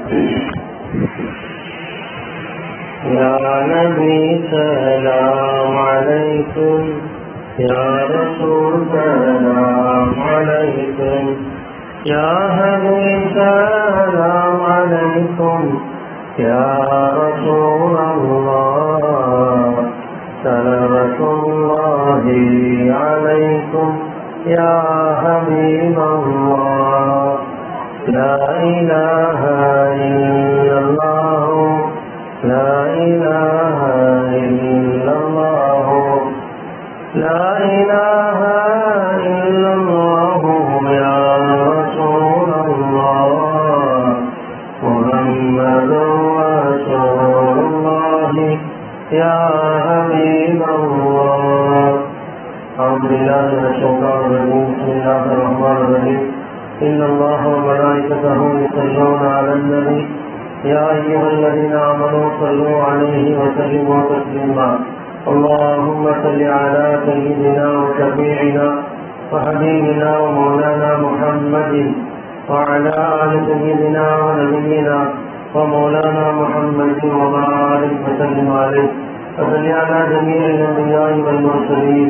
या नबी सलाम अलैकुम, या रसूल सलाम अलैकुम, या हबीब सलाम अलैकुम, या रसूल अल्लाह सलावतुल्लाहि अलैकुम, या हबीब अल्लाह। ला इलाहा इल्लल्लाह, ला इलाहा इल्लल्लाह, ला इलाहा इल्लल्लाह, या रसूल अल्लाह मुहम्मदुर रसूलुल्लाह, या हबीब अल्लाह। अऊज़ु बिल्लाहि मिनश शैतानिर रजीम, बिस्मिल्लाहिर रहमानिर रहीम। إن الله وملائكته يصلون على النبي يا أيها الذين آمنوا صلوا عليه وسلموا تسليما اللهم صل على سيدنا وشفيعنا وحبيبنا ومولانا محمد وعلى آل سيدنا ونبينا ومولانا محمد وبارك وسلم عليه وصل على جميع الأنبياء والمرسلين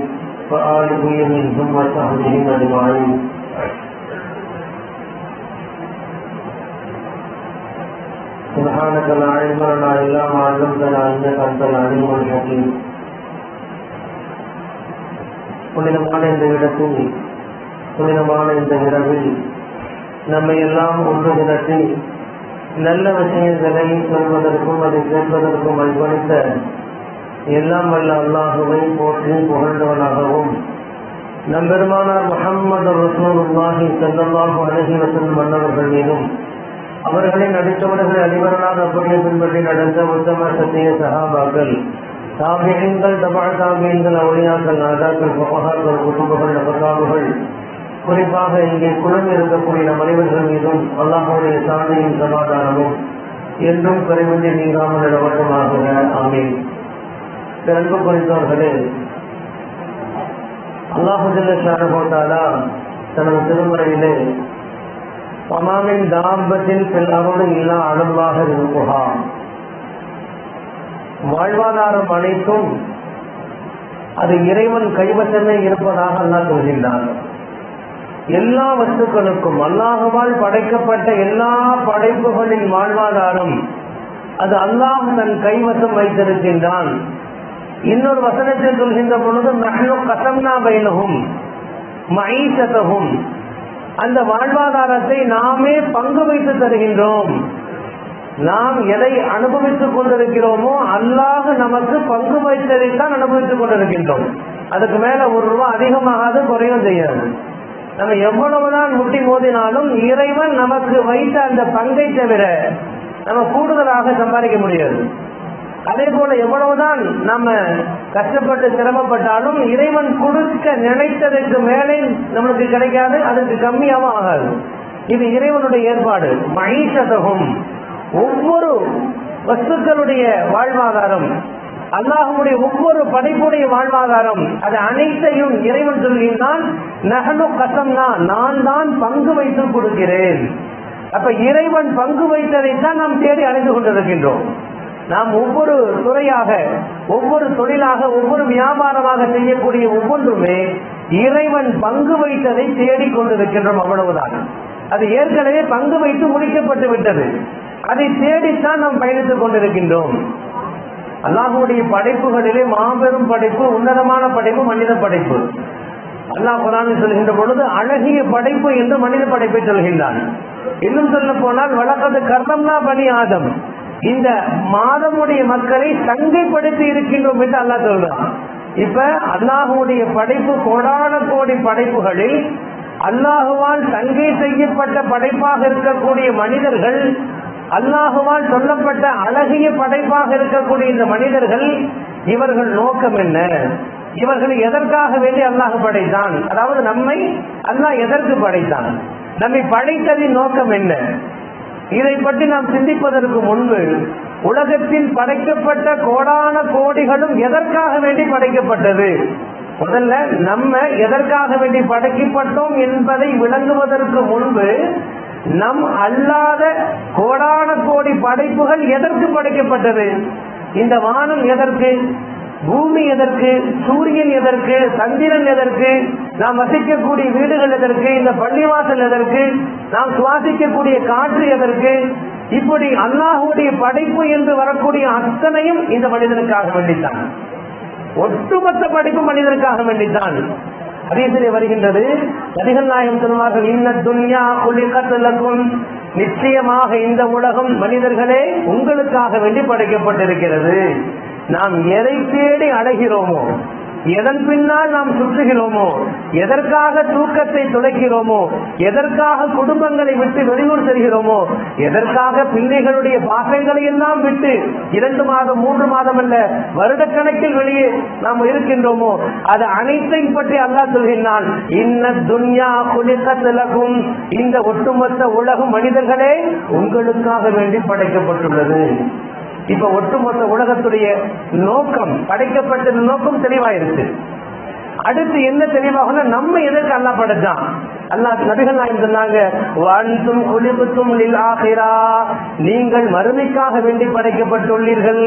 وآله منهم وصحبه أجمعين. سبحانك لا علم لنا إلا ما علمتنا إنك أنت العليم الحكيم. புனிதமான இந்த இடத்தில், புனிதமான இந்த இரவில் நம்மை எல்லாம் ஒன்று திரட்டி நல்ல விஷயங்களை சொல்வதற்கும் அதை கேட்பதற்கும் அர்ப்பணித்த எல்லாம் வல்ல அல்லாஹுவை போற்றி புகழ்ந்தவனாகவும் நம்பெருமானார் முஹம்மது ரசூலுல்லாஹி ஸல்லல்லாஹு அலைஹி வஸல்லம் மன்னவர்கள் மீதும் அவர்களின் அடித்தவர்கள் அடிவரலாக அப்படியே பின்பற்றி நடந்த உத்தம சத்திய சஹாபாக்கள், தாபிஈன்கள், தபா தாபிஈன்கள், அவுலியாக்கள், நாதாக்கள், ஃபுகஹாக்கள், குதுபுகள், நபகாவுகள், குறிப்பாக இங்கே குழுமி இருக்கக்கூடிய நம் அனைவர்கள் மீதும் அல்லாஹ்வுடைய சாந்தியும் சமாதானமும் என்றும் குறைவின்றி நீங்காமல் நிலவட்டமாக. ஆமீன். அன்பு குறித்தவர்களே, அல்லாஹ் ஜல்ல ஷானஹு வ தஆலா தனது திருமறையிலே தமாமின் தாபத்தில் செல்லாமல் இல்லா அனுல்லாக இருக்குஹா, வாழ்வாதாரம் அனைத்தும் அது இறைவன் கைவசமே இருப்பதாக அல்லாஹ் சொல்கின்றான். எல்லா வஸ்துக்களுக்கும் அல்லாஹ்வால் படைக்கப்பட்ட எல்லா படைப்புகளின் வாழ்வாதாரம் அது அல்லாஹ் தன் கைவசம் வைத்திருக்கின்றான். இன்னொரு வசனத்தில் சொல்கின்ற பொழுது நஹ்னு கஸம்னா பைனஹும் மஈஷதஹும், அந்த வாழ்வாதாரத்தை நாமே பங்கு வைத்து தருகின்றோம். நாம் எதை அனுபவித்துக் கொண்டிருக்கிறோமோ அல்லாஹ் நமக்கு பங்கு வைத்ததைத்தான் அனுபவித்துக் கொண்டிருக்கின்றோம். அதுக்கு மேல ₹1 அதிகமாகாது, குறையும் செய்யாது. நம்ம எவ்வளவுதான் முட்டி மோதினாலும் இறைவன் நமக்கு வைத்த அந்த பங்கை தவிர நம்ம கூடுதலாக சம்பாதிக்க முடியாது. அதே போல எவ்வளவுதான் நம்ம கஷ்டப்பட்டு சிரமப்பட்டாலும் இறைவன் கொடுக்க நினைத்ததற்கு மேலே நம்மளுக்கு கிடைக்காது, அதுக்கு கம்மியாகவும் ஆகாது. இது இறைவனுடைய ஏற்பாடு. மஈஷதஹும், ஒவ்வொரு வஸ்துக்களுடைய வாழ்வாதாரம், அல்லாஹ்வுடைய ஒவ்வொரு படைப்புடைய வாழ்வாதாரம், அது அனைத்தையும் இறைவன் சொல்கின்றான் நஹ்னு கஸம்னா, நான் தான் பங்கு வைத்து கொடுக்கிறேன். அப்ப இறைவன் பங்கு வைத்ததைத்தான் நாம் தேடி அடைந்து கொண்டிருக்கின்றோம். நாம் ஒவ்வொரு துறையாக, ஒவ்வொரு தொழிலாக, ஒவ்வொரு வியாபாரமாக செய்யக்கூடிய ஒவ்வொன்றுமே இறைவன் பங்கு வைத்ததை தேடிக் கொண்டிருக்கின்றோம், அவ்வளவுதான். அது ஏற்கனவே பங்கு வைத்து முடிக்கப்பட்டு விட்டது. அதை தேடித்தான் நாம் பயணித்துக் கொண்டிருக்கின்றோம். அல்லாஹ்வுடைய படைப்புகளிலே மாபெரும் படைப்பு, உன்னதமான படைப்பு மனித படைப்பு. அல்லாஹ் குர்ஆனில் சொல்கின்ற பொழுது அழகிய படைப்பு என்று மனித படைப்பை சொல்கின்றான். இன்னும் சொல்ல போனால் வலகத் கர்ரம்னா பனி ஆதம், இந்த மாதமுடைய மக்களை சங்கைப்படுத்தி இருக்கின்றோம் என்று அல்லாஹ் சொல்றான். இப்ப அல்லாஹ்வுடைய படைப்பு, கோடான கோடி படைப்புகளில் அல்லாஹுவால் சங்கை செய்யப்பட்ட படைப்பாக இருக்கக்கூடிய மனிதர்கள், அல்லாஹுவால் சொல்லப்பட்ட அழகிய படைப்பாக இருக்கக்கூடிய இந்த மனிதர்கள், இவர்கள் நோக்கம் என்ன? இவர்கள் எதற்காக வேண்டி அல்லாஹ் படைத்தான்? அதாவது நம்மை அல்லாஹ் எதற்கு படைத்தான்? நம்மை படைத்ததின் நோக்கம் என்ன? இதை பற்றி நாம் சிந்திப்பதற்கு முன்பு உலகத்தில் படைக்கப்பட்ட கோடான கோடிகளும் எதற்காக வேண்டி படைக்கப்பட்டது? முதல்ல நம்ம எதற்காக வேண்டி படைக்கப்பட்டோம் என்பதை விளங்குவதற்கு முன்பு நம் அல்லாத கோடான கோடி படைப்புகள் எதற்கு படைக்கப்பட்டது? இந்த வானம் எதற்கு, பூமி எதற்கு, சூரியன் எதற்கு, சந்திரன் எதற்கு, நாம் வசிக்கக்கூடிய வீடுகள் எதற்கு, இந்த பள்ளிவாசல் எதற்கு, நாம் சுவாசிக்கக்கூடிய காற்று எதற்கு? இப்படி அல்லாஹ்வுடைய படைப்பு என்று வரக்கூடிய அத்தனையும் இந்த மனிதனுக்காக வேண்டித்தான். ஒட்டுமொத்த படைப்பு மனிதனுக்காக வேண்டித்தான். ஹதீஸிலே வருகின்றது, நபிகள் நாயகம் சொல்வார்கள், இன்ன துன்யா குலிகத் லக்கும், நிச்சயமாக இந்த உலகம் மனிதர்களே உங்களுக்காக வேண்டி படைக்கப்பட்டிருக்கிறது. நாம் எதை தேடி அடைகிறோமோ, எதன் பின்னால் நாம் சுற்றுகிறோமோ, எதற்காக தூக்கத்தை துளைக்கிறோமோ, எதற்காக குடும்பங்களை விட்டு வெளியூர் செல்கிறோமோ, எதற்காக பிள்ளைகளுடைய பாசங்களை எல்லாம் விட்டு 2 மாதம் 3 மாதம் அல்ல வருடக்கணக்கில் வெளியே நாம் இருக்கின்றோமோ, அது அனைத்தையும் பற்றி அல்லாஹ் சொல்கிறான், இன்ன துன்யா குலிகத் லக்கும், இந்த ஒட்டுமொத்த உலகம் மனிதர்களே உங்களுக்காக வேண்டி படைக்கப்பட்டுள்ளது. இப்ப ஒட்டுமொத்த உலகத்துடைய நோக்கம், படைக்கப்பட்ட நோக்கம் தெளிவாயிருச்சு. அடுத்து என்ன தெளிவாக, நம்ம எதற்கு அல்லாஹ் படைச்சான்? அல்லாஹ் நபிகள் நாயகம் சொன்னாங்க, வஅன்தும் குலிபுத்தும் லில் ஆகிரா, நீங்கள் மறுமைக்காக வேண்டி படைக்கப்பட்டுள்ளீர்கள்.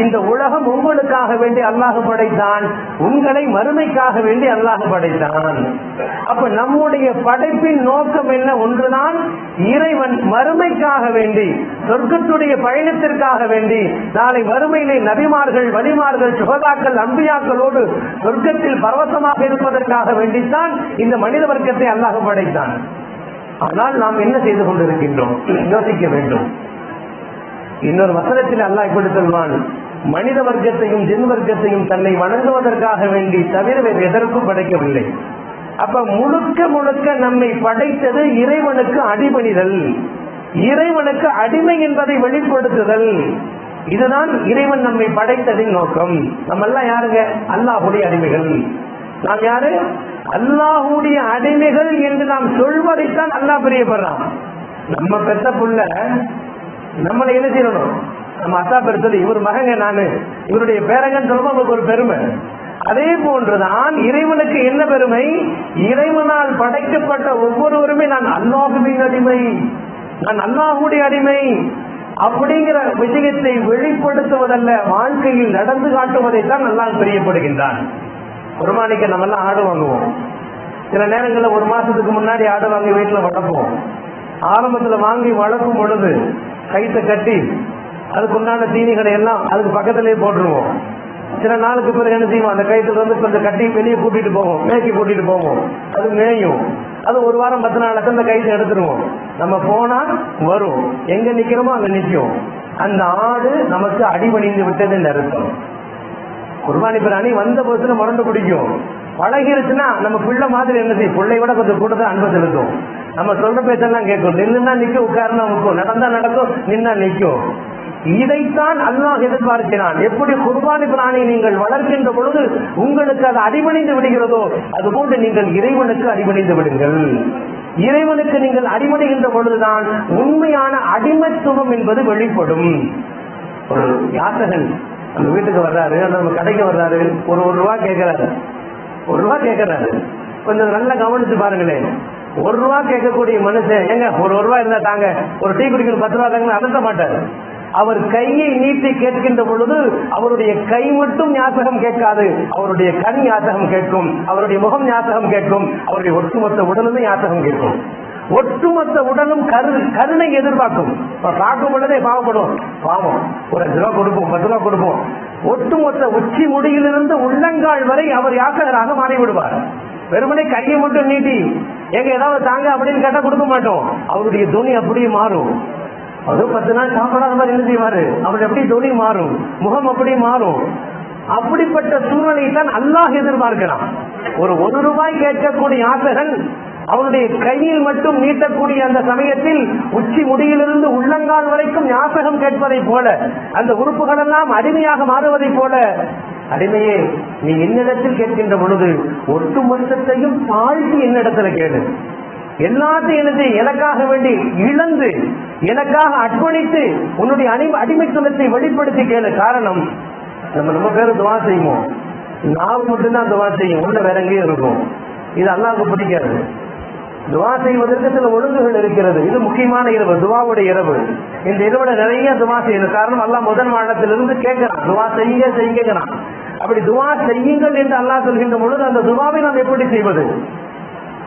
இந்த உலகம் உங்களுக்காக வேண்டி அல்லாஹ் படைத்தான், உங்களை மறுமைக்காக வேண்டி அல்லாஹ் படைத்தான். அப்ப நம்முடைய படைப்பின் நோக்கம் என்ன? ஒன்றுதான், இறைவன் மறுமைக்காக வேண்டி, சொர்க்கத்துடைய பயணத்திற்காக வேண்டி, நாளை மறுமையிலே நபிமார்கள், வலிமார்கள், சுகதாக்கள், அம்பியாக்களோடு சொர்க்கத்தில் பரவசமாக இருப்பதற்காக வேண்டித்தான் இந்த மனித வர்க்கத்தை அல்லாஹ் படைத்தான். ஆனால் நாம் என்ன செய்து கொண்டிருக்கின்றோம்? யோசிக்க வேண்டும். இன்னொரு வசனத்தில் அல்லாஹ் இப்படி சொல்வான், மனித வர்க்கத்தையும் ஜின் வர்க்கத்தையும் தன்னை வணங்குவதற்காக வேண்டி தவிர வேறு எதற்கும் படைக்கவில்லை. அப்ப முழுக்க முழுக்க நம்மை படைத்தது இறைவனுக்கு அடிபணிதல், இறைவனுக்கு அடிமை என்பதை வெளிப்படுத்துதல். இதுதான் இறைவன் நம்மை படைத்ததின் நோக்கம். நம்ம எல்லாம் யாருங்க? அல்லாஹ்வுடைய அடிமைகள். நாம் யாரு? அல்லாஹ்வுடைய அடிமைகள் என்று நாம் சொல்வதைத்தான் அல்லாஹ் பிரியப்படுறான். நம்ம பெத்த புள்ள நம்மளை என்ன செய்யணும்? நம்ம அத்தா பெருத்தது, இவர் மகங்க, நானு இவருடைய பேரங்கன்னு சொல்லும்போது உங்களுக்கு ஒரு பெருமை. அதே போன்றுதான் இறைவனுக்கு என்ன பெருமை? இறைவனால் படைக்கப்பட்ட ஒவ்வொருவருமே நான் அல்லாஹ்வின் அடிமை, நான் அல்லாஹ்வுடைய அடிமை அப்படிங்கிற விஷயத்தை வெளிப்படுத்துவதல்ல, வாழ்க்கையில் நடந்து காட்டுவதைத்தான் அல்லாஹ் பிரியப்படுகின்றான். குர்பானிக்கு நம்ம எல்லாம் ஆடு வாங்குவோம். சில நேரங்களில் 1 மாசத்துக்கு முன்னாடி ஆடு வாங்கி வீட்டில் வளர்ப்போம். ஆரம்பத்தில் வாங்கி வளர்க்கும் பொழுது கைத்தை கட்டி அதுக்குண்டான தீனிகளை எல்லாம் அதுக்கு பக்கத்திலேயே போட்டுருவோம். சில நாளுக்கு பிறகு என்ன செய்வோம்? அந்த கைத்துல கொஞ்சம் கட்டி வெளியே கூட்டிட்டு போவோம், மேய்ச்சி கூட்டிட்டு போவோம். அது மேயும். அது 1 வாரம் 10 நாளுக்கு அந்த கைத்தை எடுத்துருவோம். நம்ம போனா வரும், எங்க நிக்கிறோமோ அங்க நிற்கும். அந்த ஆடு நமக்கு அடிபணிந்து விட்டதுன்னு அர்த்தம். குர்பானி பிராணி வந்த போதுல மறந்து பிடிக்கும். பழகிருச்சுன்னா நம்ம பிள்ளை மாதிரி என்ன செய்யும்? பிள்ளை விட கொஞ்சம் கூட்டத்தை அன்பு செலுத்தும். நம்ம சொல்ற பேச்செல்லாம் கேட்கும். நின்றுனா நிற்கும், உட்கார்னா உட்கும், நடந்தா நடக்கும், நின்னா நிற்கும். இதைத்தான் அல்லாஹ் எதிர்பார்க்கிறான். எப்படி குர்பானி பிராணி நீங்கள் வளர்க்கின்ற பொழுது உங்களுக்கு அது அடிபணிந்து விடுகிறதோ, அதுபோன்று நீங்கள் இறைவனுக்கு அடிபணிந்து விடுங்கள். இறைவனுக்கு நீங்கள் அடிபணிகின்ற பொழுதுதான் உண்மையான அடிமைத்துவம் என்பது வெளிப்படும். ஒரு யாசகன் நம்ம வீட்டுக்கு வர்றாரு, நம்ம கடைக்கு வர்றாரு, ஒரு ரூபா கேட்கிறாரு. 1 ரூபா கேட்கிறாரு. கொஞ்சம் நல்லா கவனிச்சு பாருங்களேன். 1 ரூபா கேட்கக்கூடிய மனுஷன், ஏங்க 1 ரூபா இருந்தா தாங்க, ஒரு டீ குடிக்கணும் 10 ரூபா தாங்க அழுத்த மாட்டார். அவர் கையை நீட்டி கேட்கின்ற பொழுது அவருடைய கை மட்டும் ஞாபகம் கேட்காது, அவருடைய கண் ஞாபகம் கேட்கும், அவருடைய முகம் ஞாபகம் கேட்கும், அவருடைய ஒட்டுமொத்த உடலுமே ஞாபகம் கேட்கும். ஒட்டுமொத்த உடலும் கருணை எதிர்பார்க்கும். பார்க்கும் பொழுதே பாவப்படும், பாவம் ஒரு 5 ரூபா கொடுப்போம், 10 ரூபா கொடுப்போம். ஒட்டுமொத்த உச்சி முடியிலிருந்து உள்ளங்கால் வரை அவர் யாசகராக மாறிவிடுவார். வெறுமனை கையை மட்டும் நீட்டி எங்க ஏதாவது தாங்க அப்படின்னு கேட்டா கொடுக்க மாட்டோம். அவருடைய துணி அப்படியே மாறும். அது 10 நாள் சாப்பிடாத மாதிரி என்ன செய்வாரு? அவர் எப்படி துணி மாறும், முகம் அப்படி மாறும். அப்படிப்பட்ட சூழ்நிலையை தான் அல்லாஹ் எதிர்பார்க்கிறான். ஒரு 1 ரூபாய் கேட்கக்கூடிய யாசகன் அவருடைய கையில் மட்டும் நீட்டக்கூடிய அந்த சமயத்தில் உச்சி முடியிலிருந்து உள்ளங்கால் வரைக்கும் யாசகம் கேட்பதை போல, அந்த உறுப்புகள் எல்லாம் அடிமையாக மாறுவதை போல, அடிமையே நீ என்னிடத்தில் கேட்கின்ற பொழுது ஒட்டுமொத்தத்தையும் தாழ்த்தி என்னிடத்துல கேடு. எல்லாத்தையும் எனது எனக்காக வேண்டி இழந்து எனக்காக அர்ப்பணித்து உன்னுடைய அடிமைத்துவத்தை வெளிப்படுத்தி கேளு. காரணம், நம்ம ரொம்ப பேரும் துவா செய்வோம், நாம் மட்டும்தான் துவா செய்யும், உள்ள வேற எங்கேயும் இருக்கும். இது அல்லாஹ்வுக்கு பிடிக்காது. துவா செய்வதற்கு சில ஒழுங்குகள் இருக்கிறது. இது முக்கியமான இரவு, துவாவுடைய இரவு. இந்த இரவுல நிறைய துவா செய்யணும். காரணம் அல்லாஹ் முதல் மாதத்திலிருந்து கேட்கிறான், துவா செய்யுங்கிறான். அப்படி துவா செய்யுங்கள் என்று அல்லாஹ் சொல்கின்ற பொழுது அந்த துவாவை நாம் எப்படி செய்வது?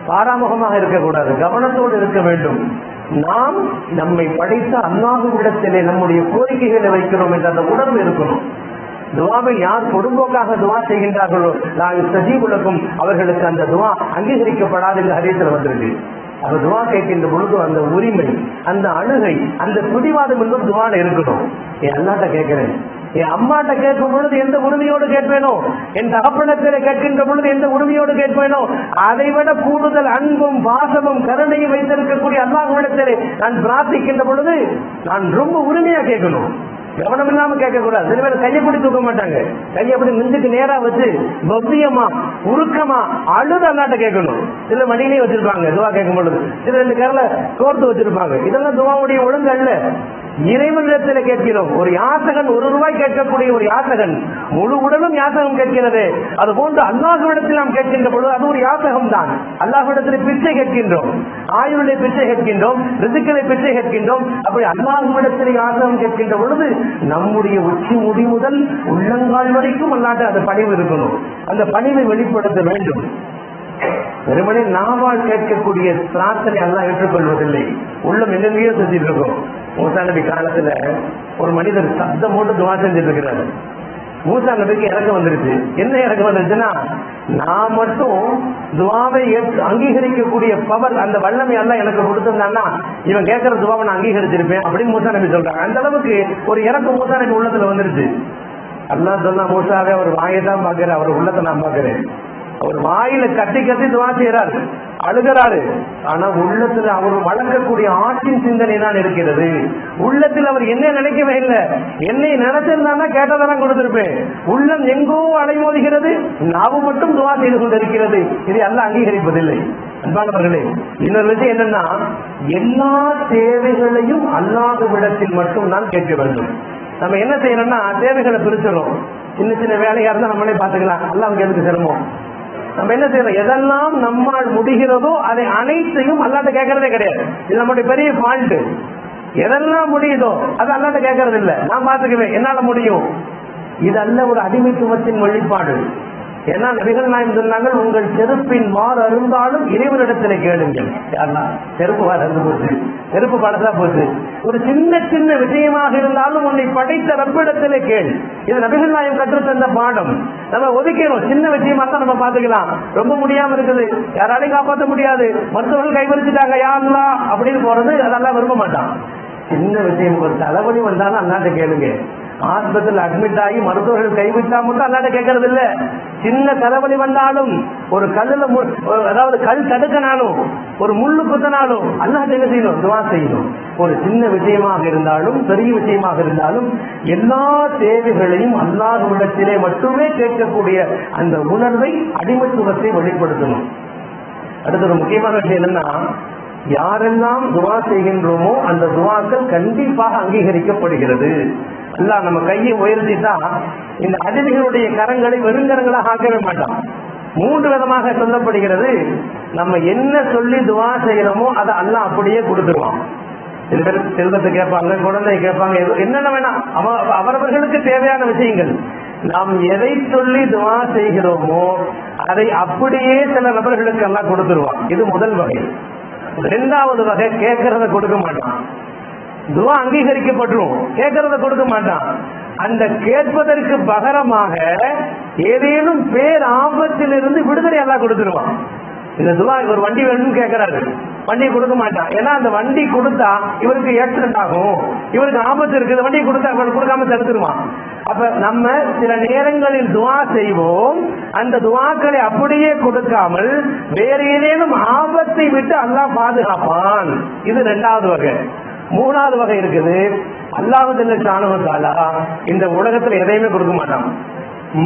பாராமுகமாக இருக்கக்கூடாது, கவனத்தோடு இருக்க வேண்டும். நாம் நம்மை படைத்த அல்லாஹ்விடத்திலே நம்முடைய கோரிக்கைகளை வைக்கிறோம் என்ற அந்த உணர்வு இருக்கணும். துவாவை யார் பொதும்போக்காக துவா செய்கின்றார்களோ நான் சஜீவுலகம் அவர்களுக்கு அந்த துவா அங்கீகரிக்கப்படாது என்று ஹதீஸில் வந்திருக்கு. அந்த துவா கேட்கின்ற பொழுது அந்த உரிமை, அந்த அழுகை, அந்த பிடிவாதம் என்பது துவால இருக்கணும். என் அல்லாட்ட கேட்கிறேன், என் அம்மாட்ட கேட்கும் பொழுது எந்த உரிமையோடு கேட்பேனோ, என் தகப்பனத்திலே கேட்கின்ற பொழுது எந்த உரிமையோடு கேட்பேனோ, அதை விட கூடுதல் அன்பும் பாசமும் கருணையும் வைத்திருக்கக்கூடிய அல்லாஹ்விடத்திலே நான் பிரார்த்திக்கின்ற பொழுது நான் ரொம்ப உரிமையா கேட்கணும், கவனம் இல்லாம கேட்க கூடாது. சில பேர் கையை கூட தூக்க மாட்டாங்க, கையை அப்படி நெஞ்சுக்கு நேரா வச்சு பவ்யமா உருக்கமா அழுது அல்லாட்ட கேட்கணும். சில மடியிலே வச்சிருப்பாங்க துவா கேட்கும் பொழுது, சில ரெண்டு கேரள கோர்த்து வச்சிருப்பாங்க. இதெல்லாம் துவாவுடைய ஒழுங்கு அல்ல. இறைவனிடத்தில் கேட்கிறோம். ஒரு யாசகன் ₹1 கேட்கக்கூடிய ஒரு யாசகன் முழு உடலும் யாசகம் கேட்கிறது. அது போன்று அல்லாஹ்விடத்தில் நாம் கேட்கின்ற பொழுது அது ஒரு யாசகம் தான். அல்லாஹ்விடத்தில் பிச்சை கேட்கின்றோம், ஆயுளை பிச்சை கேட்கின்றோம், ரிசுக்களை பிச்சை கேட்கின்றோம். அப்படி அல்லாஹ்விடத்தில் யாசகம் கேட்கின்ற பொழுது நம்முடைய உச்சி முடி முதல் உள்ளங்கால் வரைக்கும் அல்லாட்ட அந்த பணிவு இருக்கணும். அந்த பணிவை வெளிப்படுத்த வேண்டும். வெறுமனே நாவால் கேட்கக்கூடிய பிரார்த்தனை எல்லாம் ஏற்றுக்கொள்வதில்லை. உள்ளம் என்னென்னையோ செஞ்சிட்டு இருக்கோம். மூசா நபி காலத்துல ஒரு மனிதர் சப்தம் போட்டு துவா செஞ்சிட்டு இருக்கிறாரு. மூசா நபிக்கு இறக்கம் வந்துருச்சு. என்ன இறக்கம் வந்துருச்சுன்னா, நான் மட்டும் துவாவை அங்கீகரிக்கக்கூடிய பவர், அந்த வல்லமை எல்லாம் எனக்கு கொடுத்திருந்தான்னா இவன் கேட்கிற துவாவை நான் அங்கீகரிச்சிருப்பேன் அப்படின்னு மூசா நபி சொல்றாங்க. அந்த அளவுக்கு ஒரு இறக்கம் மூசா நபி உள்ளத்துல வந்துருச்சு. அல்லாஹ் சொன்னா, மூசாவே அவர் வாயை தான் பாக்குறேன், அவர் உள்ளத்தை நான் பாக்குறேன். அவர் வாயில கத்தி கத்தி துவா செய்யறாரு, அழுகிறாரு. ஆனா உள்ளத்துல அவர் வளர்க்கக்கூடிய ஆற்றின் சிந்தனை தான் இருக்கிறது. உள்ளத்தில் அவர் என்ன நினைக்கவே இல்லை. என்னை நினைச்சிருந்தா கேட்டதெல்லாம் கொடுத்திருப்பேன். உள்ளம் எங்கோ அலைமோதுகிறது, நாவு மட்டும் துவா செய்து கொண்டிருக்கிறது. இதை அல்லாஹ் அங்கீகரிப்பதில்லை. அன்பானவர்களே, இன்னொரு விஷயம் என்னன்னா, எல்லா தேவைகளையும் அல்லாஹ்விடத்தில் மட்டும் தான் கேட்க வேண்டும். நம்ம என்ன செய்யணும்னா, தேவைகளை பிரிச்சிடும். சின்ன சின்ன வேலையா இருந்தா நம்மளே பாத்துக்கலாம், அல்லாஹ்வுக்கு எதுக்கு சிரமம். நம்ம என்ன செய்யறோம், எதெல்லாம் நம்மால் முடிகிறதோ அதை அனைத்தையும் அல்லாட்ட கேட்கறதே கிடையாது. இது நம்முடைய பெரிய ஃபால்ட். எதெல்லாம் முடியுதோ அது அல்லாட்ட கேட்கறது இல்லை. நான் பாத்துக்குவேன், என்னால முடியும். இது அல்ல ஒரு அடிமைத்துவத்தின் வெளிப்பாடு. ஏன்னா நபிகள் நாயகம் சொன்னாங்க, உங்கள் செருப்பின் மாறு அருந்தாலும் இறைவனிடத்திலே கேளுங்கள். செருப்பு அறுந்து போச்சு, செருப்பு படத்தா போச்சு, ஒரு சின்ன சின்ன விஷயமாக இருந்தாலும் உன்னை படைத்த ரப்பிடத்திலே கேள். இது நபிகள் நாயகம் கற்றுத்தந்த பாடம். நம்ம ஒதுக்கணும். சின்ன விஷயமா தான் நம்ம பாத்துக்கலாம். ரொம்ப முடியாம இருக்குது, யாராலையும் காப்பாற்ற முடியாது, மருத்துவர்கள் கைவரிச்சுட்டாங்க, யா அல்லாஹ் அப்படின்னு போறது அதெல்லாம் விரும்ப மாட்டான். சின்ன விஷயம், ஒரு தலைவலி வந்தாலும் அல்லாட்ட கேளுங்க. ஆஸ்பத்திரியில் அட்மிட் ஆகி மருத்துவர்கள் கைவிட்டா மட்டும் அல்லாட்ட கேட்கறது இல்ல. சின்ன தலைவலி வந்தாலும், ஒரு கல்லுல அதாவது கல் தடுக்கனாலும், ஒரு முள்ளு குத்தனாலும் அல்லாட்ட என்ன செய்யணும், துவா செய்யணும். ஒரு சின்ன விஷயமாக இருந்தாலும் பெரிய விஷயமாக இருந்தாலும் எல்லா தேவைகளையும் அல்லாஹ்விடத்திலே மட்டுமே கேட்கக்கூடிய அந்த உணர்வை, அடிமைத்துவத்தை வெளிப்படுத்தணும். அடுத்த ஒரு முக்கியமான விஷயம் என்னன்னா, யாரெல்லாம் துவா செய்கின்றோமோ அந்த துவாக்கள் கண்டிப்பாக அங்கீகரிக்கப்படுகிறது. அல்லாஹ் நம்ம கையை உயர்த்திட்டா இந்த அடிமைகளுடைய கரங்களை வெறுங்கரங்களாக ஆக்கவே மாட்டான். 3 விதமாக சொல்லப்படுகிறது. நம்ம என்ன சொல்லி துவா செய்யறோமோ அதை அல்லாஹ் அப்படியே கொடுத்துருவான். சில பேர் செல்வத்தை கேட்பாங்க, குழந்தை கேட்பாங்க, என்னென்ன வேணா அவரவர்களுக்கு தேவையான விஷயங்கள். நாம் எதை சொல்லி துவா செய்கிறோமோ அதை அப்படியே சில நபர்களுக்கு எல்லாம் கொடுத்துருவான். இது முதல் வகை. 2வது வகை, கேட்கறத கொடுக்க மாட்டான். துவா அங்கீகரிக்கப்பட்டுரும், கேட்கறத கொடுக்க மாட்டான். அந்த கேட்பதற்கு பகரமாக ஏதேனும் பேர் ஆபத்தில் இருந்து விடுதலை எல்லாம் கொடுத்துருவான். இந்த துவா, ஒரு வண்டி வேணும்னு கேட்கிறாரு, வண்டியை கொடுக்க மாட்டான். ஏன்னா அந்த வண்டி கொடுத்தா இவருக்கு ஆக்சிடென்ட் ஆகும், இவருக்கு ஆபத்து இருக்குது, வண்டியை கொடுத்தா கொடுக்காம தடுத்துருவான். அப்ப நம்ம சில நேரங்களில் துவா செய்வோம், அந்த துவாக்களை அப்படியே கொடுக்காமல் வேற ஏதேனும் ஆபத்தை விட்டு அல்லாஹ் பாதுகாப்பான். இது 2வது வகை. 3வது வகை இருக்குது. அல்லாஹ் ஜல்ல ஷானஹு தஆலா இந்த உலகத்துல எதையுமே கொடுக்க மாட்டான்,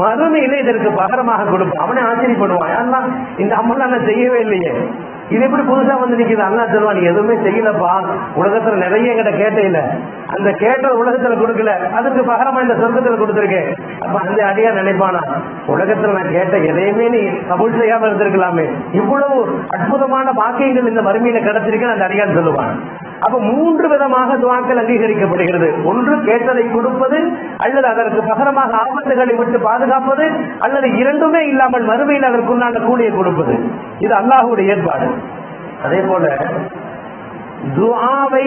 மறுமையில இதற்கு பகரமாக கொடுப்பான். அவனே ஆச்சரியப்படுவான், அல்லாஹ் இந்த அமல்லாம் நான் செய்யவே இல்லையே, இது எப்படி புதுசா வந்து நிக்குது. அல்லாஹ் சொல்லுவான், நீ எதுவுமே செய்யலப்பா, உலகத்துல நிறைய கிட்ட கேட்டே இல்ல, அந்த கேட்ட உலகத்துல கொடுக்கல, அதுக்கு பகரமா இந்த சொர்க்கத்துல கொடுத்துருக்கேன். அப்ப அந்த அடியா நினைப்பானா, உலகத்துல நான் கேட்ட எதையுமே நீ கபூல் செய்யாம இருந்திருக்கலாமே, இவ்வளவு அற்புதமான பாக்கியங்கள் இந்த மறுமையில கிடைச்சிருக்கேன் அந்த அடியான்னு சொல்லுவான். அப்ப 3 விதமாக துஆக்கள் அங்கீகரிக்கப்படுகிறது. ஒன்று கேட்டதை கொடுப்பது, அல்லது அதற்கு பகரமாக ஆபத்துகளை விட்டு பாதுகாப்பது, அல்லது இரண்டுமே இல்லாமல் மறுமையில் அதற்குண்டான கூலியை கொடுப்பது. இது அல்லாஹ்வுடைய ஏற்பாடு. அதே போல துஆவை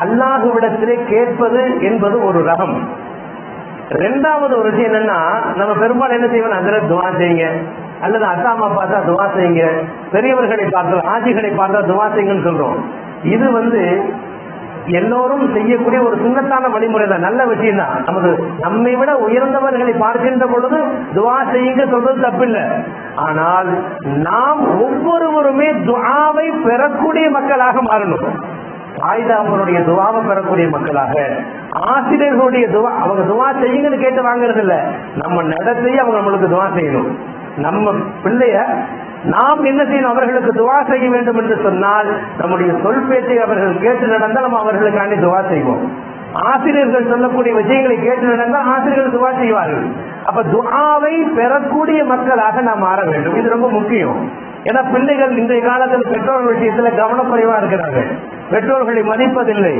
அல்லாஹ்விடத்திலே கேட்பது என்பது ஒரு ரகம். இரண்டாவது ஒரு விஷயம் என்னன்னா, நம்ம பெரும்பாலும் என்ன செய்வோம், அதில் துஆ செய்யுங்க, அல்லது அத்தா அம்மா பார்த்தா துஆ செய்யுங்க, பெரியவர்களை பார்த்தா ஆஜிகளை பார்த்தா துஆ செய்யுங்கன்னு சொல்றோம். இது எல்லோரும் செய்யக்கூடிய ஒரு சுண்ணத்தான வழிமுறை தான், நல்ல விஷயம் தான். நம்மை விட உயர்ந்தவர்களை பார்க்கின்ற பொழுது துஆ செய்யுங்க சொல்றது தப்பில்லை. ஆனால் நாம் ஒவ்வொருவருமே துஆவை பெறக்கூடிய மக்களாக மாறணும். ஆயுதாமனுடைய துவாவை பெறக்கூடிய மக்களாக, ஆசிரியர்களுடைய துவா, அவங்க துவா செய்யுங்கன்னு கேட்டு வாங்குறது இல்ல, நம்ம நடத்தையே அவங்க நம்மளுக்கு துவா செய்யணும். நம்ம பிள்ளைய நாம் என்ன செய்யணும், அவர்களுக்கு துவா செய்ய வேண்டும் என்று சொன்னால் நம்முடைய சொல் பேச்சை அவர்கள் கேட்டு நடந்தால் நம்ம அவர்களுக்காண்டி துவா செய்வோம். ஆசிரியர்கள் சொல்லக்கூடிய விஷயங்களை கேட்டு நடந்தால் ஆசிரியர்கள் துவா செய்வார்கள். அப்ப துஆவை பெறக்கூடிய மக்களாக நாம் மாற வேண்டும். இது ரொம்ப முக்கியம். ஏன்னா பிள்ளைகள் இன்றைய காலத்தில் பெற்றோர்கள் விஷயத்துல கவனக்குறைவா இருக்கிறாங்க, பெற்றோர்களை மதிப்பதில்லை.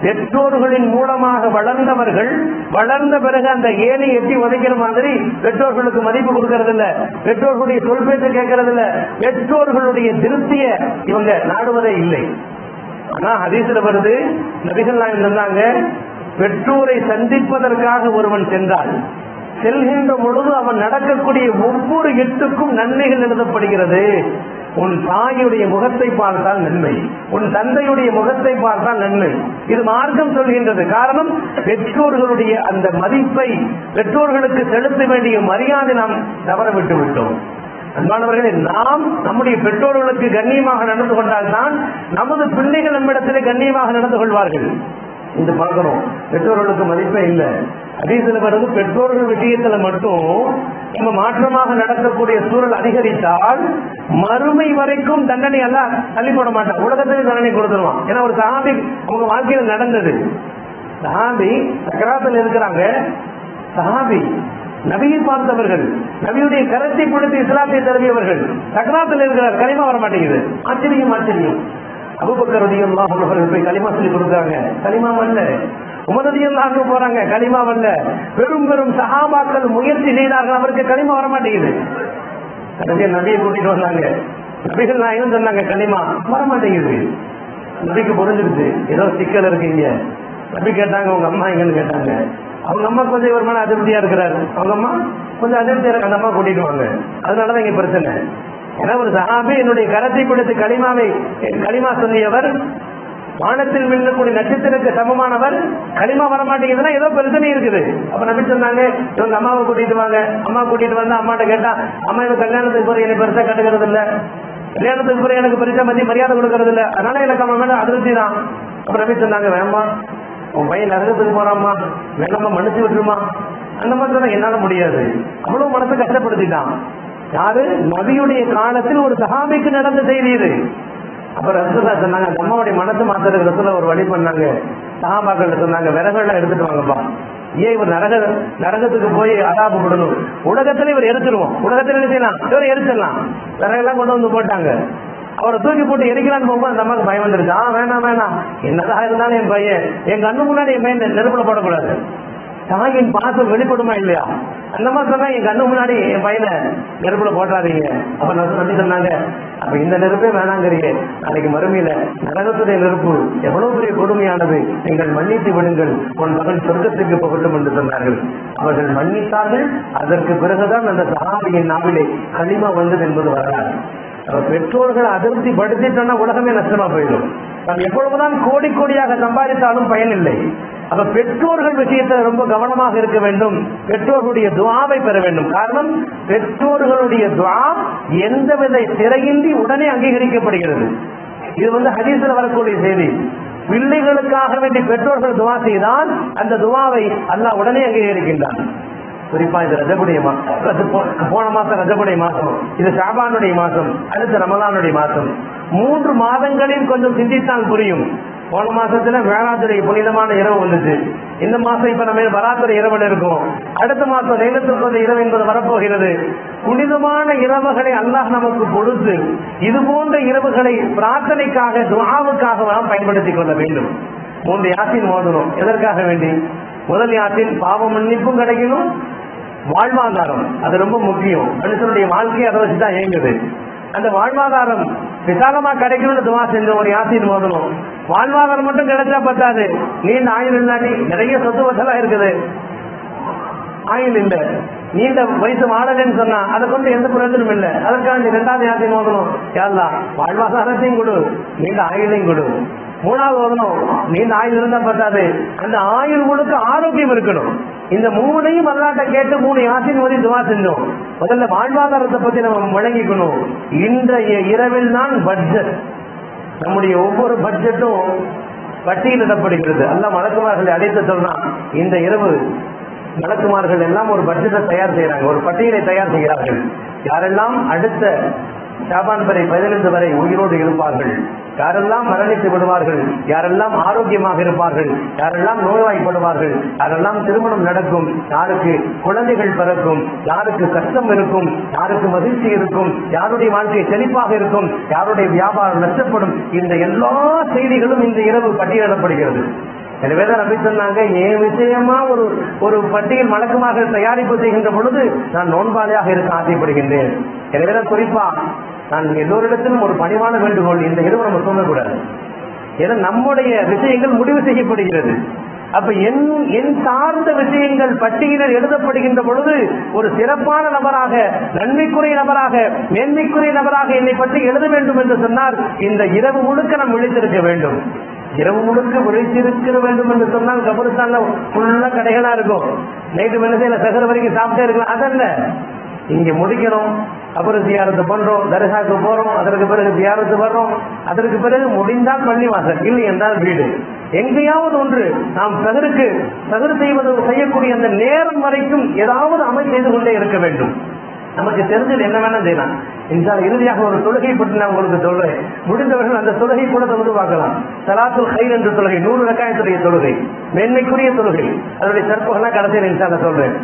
பெற்றோர்களின் மூலமாக வளர்ந்தவர்கள் வளர்ந்த பிறகு அந்த ஏனை எட்டி உதைக்கிற மாதிரி பெற்றோர்களுக்கு மதிப்பு கொடுக்கறது இல்ல, பெற்றோர்களுடைய சொல் பேச்சு கேட்கறது இல்ல, பெற்றோர்களுடைய திருப்திய இவங்க நாடுவதே இல்லை. ஆனா ஹதீஸ்ல வருது, நபிகள் நாயகம் சொன்னாங்க, பெற்றோரை சந்திப்பதற்காக ஒருவன் சென்றால் செல்கின்ற பொழுது அவன் நடக்கக்கூடிய ஒவ்வொரு எட்டுக்கும் நன்மைகள் எழுதப்படுகிறது. உன் தாயுடைய முகத்தை பார்த்தால் நன்மை, உன் தந்தையுடைய முகத்தை பார்த்தால் நன்மை. இது மார்க்கம் சொல்கின்றது. காரணம், பெற்றோர்களுடைய அந்த மதிப்பை, பெற்றோர்களுக்கு செலுத்த வேண்டிய மரியாதை நாம் தவற விட்டு விட்டோம். அன்பானவர்களே, நாம் நம்முடைய பெற்றோர்களுக்கு கண்ணியமாக நடந்து கொண்டால்தான் நமது பிள்ளைகள் நம்மிடத்திலே கண்ணியமாக நடந்து கொள்வார்கள். இது பார்க்கணும், பெற்றோர்களுக்கு மதிப்பே இல்லை. ஹதீஸ்ல வருது, பெற்றோர்கள் விஷயத்துல மட்டும் நம்ம மாற்றமாக நடக்கக்கூடிய சூழல் அதிகரித்தால் மறுமை வரைக்கும் தண்டனை எல்லாம் தள்ளி போட மாட்டான், உலகத்திலே தண்டனை கொடுத்துருவான். ஏன்னா ஒரு சஹாபி அவங்க வாழ்க்கையில நடந்தது. சஹாபி சக்கராத்தில் இருக்கிறாங்க, சஹாபி நபியை பார்த்தவர்கள், நபியுடைய கரத்தை பிடித்து இஸ்லாத்தை தருவியவர்கள், சக்கராத்தில் இருக்கிறார், கலிமா வர மாட்டேங்குது. ஆச்சரியம் ஆச்சரியம். அபூபக்கர் ரலியல்லாஹு அன்ஹு அவர்கள் போய் கலிமா சொல்லி கொடுக்குறாங்க, கலிமா வரல. உமர் ரலியல்லாஹு அன்ஹு போறாங்க, கலிமா வரல. பெரும் பெரும் சஹாபாக்கள் முயற்சி செய்தார்கள், அவருக்கு கலிமா வர மாட்டேங்குது. கடைசியா நபியை கூட்டிட்டு வந்தாங்க, நபிகள் நாயகம் சொன்னாங்க, கலிமா வர மாட்டேங்குது. நபிக்கு புரிஞ்சிருச்சு ஏதோ சிக்கல் இருக்கீங்க. நபி கேட்டாங்க, உங்க அம்மா எங்கன்னு கேட்டாங்க. அவங்க அம்மா கொஞ்சம் ஒரு மன அதிருப்தியா இருக்கிறாரு, அவங்க அம்மா கொஞ்சம் அதிருப்தியா இருக்கு, அந்த அம்மா கூட்டிட்டு வாங்க. அதனாலதான் இங்க பிரச்சனை. ஏன்னா ஒரு சஹாபி என்னுடைய கரத்தை பிடித்து களிமா சொல்லியவர், வானத்தில் மின்னக்கூடிய நட்சத்திரத்துக்கு சமமானவர், களிமா வர மாட்டேங்குதுன்னா ஏதோ பிரச்சனை இருக்குது. அப்ப நபி சொன்னாங்க, இவங்க அம்மாவை கூட்டிட்டு வாங்க. அம்மா கூட்டிட்டு வந்தா அம்மாட்ட கேட்டா, அம்மா எனக்கு கல்யாணத்துக்கு போற என்னை பெருசா கட்டுக்கிறது இல்ல, கல்யாணத்துக்கு போற எனக்கு பெருசா மரியாதை கொடுக்கறது இல்ல, அதனால எனக்கு அம்மா மேல அதிருப்தி தான். அப்ப நபி சொன்னாங்க, வேமா உன் பையன் நரகத்துக்கு போறாமா, வேணாமா மன்னிச்சு விட்டுருமா. அந்த மாதிரி சொன்னா என்னால முடியாது, அவ்வளவு மனசை கஷ்டப்படுத்திட்டான். யாரு? நபியுடைய காலத்தில் ஒரு சஹாபிக்கு நடந்த செய்தி இது. அப்ப ரசூலுல்லாஹ் சொன்னாங்க, அந்த அம்மாவுடைய மனசு மாத்துறதுக்கு ரசூலுல்லாஹ் ஒரு வழி பண்ணாங்க. சஹாபாக்கள் சொன்னாங்க, விறகுலாம் எடுத்துட்டு வாங்கப்பா, ஏன் இவர் நரகத்துக்கு போய் அதாபு விடணும், உலகத்துல இவர் எரிச்சிருவோம், உலகத்துல என்ன செய்யலாம், இவர் எரிச்சிடலாம். விறகெல்லாம் கொண்டு வந்து போட்டாங்க. அவரை தூக்கி போட்டு எரிக்கலான்னு போகும்போது அந்த அம்மாவுக்கு பயம் வந்துருச்சு. வேணாம் வேணாம், என்னதான் இருந்தாலும் என் பையன், என் கண்ணு முன்னாடி என் பையன் நெருப்புல போடக்கூடாது. தாயின் பாசம் வெளிப்படுமா இல்லையா? அந்த மாதிரி சொன்னா, என் கண்ணு முன்னாடி என் பையனை நெருப்புல போட்டாதீங்க. அப்ப நான் சொல்லி சொன்னாங்க, அப்ப இந்த நெருப்பே வேணாங்கிறீங்க, நாளைக்கு மறுமையில நரகத்துடைய நெருப்பு எவ்வளவு பெரிய கொடுமையானது, நீங்கள் மன்னித்து விடுங்கள், உன் மகன் சொர்க்கத்துக்கு போகட்டும் என்று சொன்னார்கள். அவர்கள் மன்னித்தார்கள். அதற்கு பிறகுதான் அந்த சஹாபியின் நாவிலே களிமா வந்தது என்பது வரலாறு. பெற்றோர்கள் அதிருப்தி படுத்திட்டோம்னா உலகமே நஷ்டமா போயிடும். நாம் எப்பொழுதுதான் கோடி கோடியாக சம்பாதித்தாலும் பயன் இல்லை. அப்ப பெற்றோர்கள் விஷயத்தில் ரொம்ப கவனமாக இருக்க வேண்டும். பெற்றோர்களுடைய துஆவை பெற வேண்டும். காரணம், பெற்றோர்களுடைய துஆ எந்தவித திரையின்றி உடனே அங்கீகரிக்கப்படுகிறது. இது ஹதீஸ்ல வரக்கூடிய செய்தி. பிள்ளைகளுக்காக வேண்டி பெற்றோர்கள் துஆ செய்தால் அந்த துஆவை அல்லாஹ் உடனே அங்கீகரிக்கின்றான். குறிப்பா இது ரஜபுடைய மாசம், போன மாசம் ரஜபுடைய மாசம், இது ஷாபானுடைய மாசம், அடுத்து ரமலானுடைய மாசம். 3 மாதங்களில் கொஞ்சம் சிந்தித்தால் புரியும். போன மாசத்துல வேளாத்துறை புனிதமான இரவு வந்துச்சு. இந்த மாசம் இப்ப நம்ம வராத்துறை இரவல் இருக்கும். அடுத்த மாசம் லைலத்துல் கத்ர் இரவு என்பது வரப்போகிறது. புனிதமான இரவுகளை அல்லாஹ் நமக்கு கொடுத்து இது போன்ற இரவுகளை பிரார்த்தனைக்காக துஆவுக்காக நாம் பயன்படுத்திக் கொள்ள வேண்டும். 3 யாசின் ஓதணும். எதற்காக வேண்டி? முதல் யாசின் பாவ மன்னிப்பும் கிடைக்கணும், வாழ்வாதாரம் அது ரொம்ப முக்கியம். மனுஷனுடைய வாழ்க்கையை அதை வச்சுதான் இயங்குது. அந்த வாழ்வாதாரம் விசாலமா கிடைக்கணும்னு துவா செஞ்ச ஒரு யாசின் ஓதணும். வாழ்வாதாரம் மட்டும் கிடைச்சா பத்தாது, நீண்ட ஆயுள் இல்லாட்டி நிறைய சொத்து வசலா இருக்குது, ஆயுள் இல்ல, நீண்ட வயசு வாழலன்னு சொன்னா அதை கொண்டு எந்த பிரயோஜனம் இல்லை. அதற்காக 2வது யாசின் ஓதணும். யா அல்லாஹ் வாழ்வாதாரத்தையும் கொடு, நீண்ட ஆயுளையும் கொடு. 3வது ஓதணும். நீண்ட ஆயுள் இருந்தா பத்தாது, அந்த ஆயுள் முழுக்க ஆரோக்கியம் இருக்கணும். இந்த 3ஐயும் அல்லாஹ்ட்ட கேட்டு 3 யாசின் ஓதி துவா செஞ்சோம். முதல்ல வாழ்வாதாரத்தை பத்தி நம்ம விளங்கிக்கணும். இன்றைய இரவில் தான் பட்ஜெட், நம்முடைய ஒவ்வொரு பட்ஜெட்டும் பட்டியலிடப்படுகிறது. அல்லாஹ் மலக்குமார்களை அழைத்து சொல்றான், இந்த இரவு மலக்குமார்கள் எல்லாம் ஒரு பட்ஜெட்டை தயார் செய்யறாங்க, ஒரு பட்டியலை தயார் செய்கிறார்கள். யாரெல்லாம் அடுத்த ஷாபான் வரை 15 வரை உயிரோடு இருப்பார்கள், யாரெல்லாம் மரணித்து விடுவார்கள், யாரெல்லாம் ஆரோக்கியமாக இருப்பார்கள், யாரெல்லாம் நோய்வாய்ப்படுவார்கள், யாரெல்லாம் திருமணம் நடக்கும், யாருக்கு குழந்தைகள் பிறக்கும், யாருக்கு கஷ்டம் இருக்கும், யாருக்கு மகிழ்ச்சி இருக்கும், யாருடைய வாழ்க்கை செழிப்பாக இருக்கும், யாருடைய வியாபாரம் நஷ்டப்படும், இந்த எல்லா செய்திகளும் இந்த இரவு பட்டியலிடப்படுகிறது. எனவேதான் நபி சொன்னாங்க, என் விஷயமா ஒரு பட்டியல் மலக்குமாக தயாரிப்பு செய்கின்ற பொழுது நான் நோன்பாளியாக இருக்க ஆசைப்படுகின்றேன். எனவேதான் குறிப்பா நான் எல்லோரிடத்திலும் ஒரு பணிவான வேண்டுகோள், இந்த இரவு நம்ம தூங்கக்கூடாது. ஏன்னா நம்முடைய விஷயங்கள் முடிவு செய்யப்படுகிறது. அப்ப என் சார்ந்த விஷயங்கள் பட்டியலில் எழுதப்படுகின்ற பொழுது ஒரு சிறப்பான நபராக, நன்மைக்குரிய நபராக, மேன்மைக்குரிய நபராக என்னை பற்றி எழுத வேண்டும் என்று சொன்னால் இந்த இரவு முழுக்க நாம் விழித்திருக்க வேண்டும். இரவு முழுக்க விழித்திருக்க வேண்டும் என்று சொன்னால் கபருஸ்தான்ல ஃபுல்லா கடைகளா இருக்கும், நைட்டு மெனசையில சகர வரைக்கும் சாப்பிட்டே இருக்கலாம். அதல்ல, இங்க முடிக்கணும், அப்புறம் ஜியாரத்து பண்றோம், தர்காவுக்கு போறோம், அதற்கு பிறகு ஜியாரத்து வர்றோம், அதற்கு பிறகு முடிந்தால் பள்ளிவாசல், இல்லை என்றால் வீடு, எங்கேயாவது ஒன்று நாம் சகரு செய்யக்கூடிய அந்த நேரம் வரைக்கும் ஏதாவது அமல் செய்து கொண்டே இருக்க வேண்டும். நமக்கு தெரிஞ்சது என்ன வேணா செய்யலாம். இன்ஷால்லா இறுதியாக ஒரு தொழுகை பற்றி நான் உங்களுக்கு சொல்றேன். முடிந்தவர்கள் அந்த தொழுகை கூட தொழுது பார்க்கலாம். ஸலாத்துல் ஹைர் என்ற தொழுகை, 100 ரக்காயத்துடைய தொழுகை, மேன்மைக்குரிய தொழுகை, அதனுடைய சிறப்புகள்லாம் கடைசியில் இன்ஷால்லா சொல்றேன்.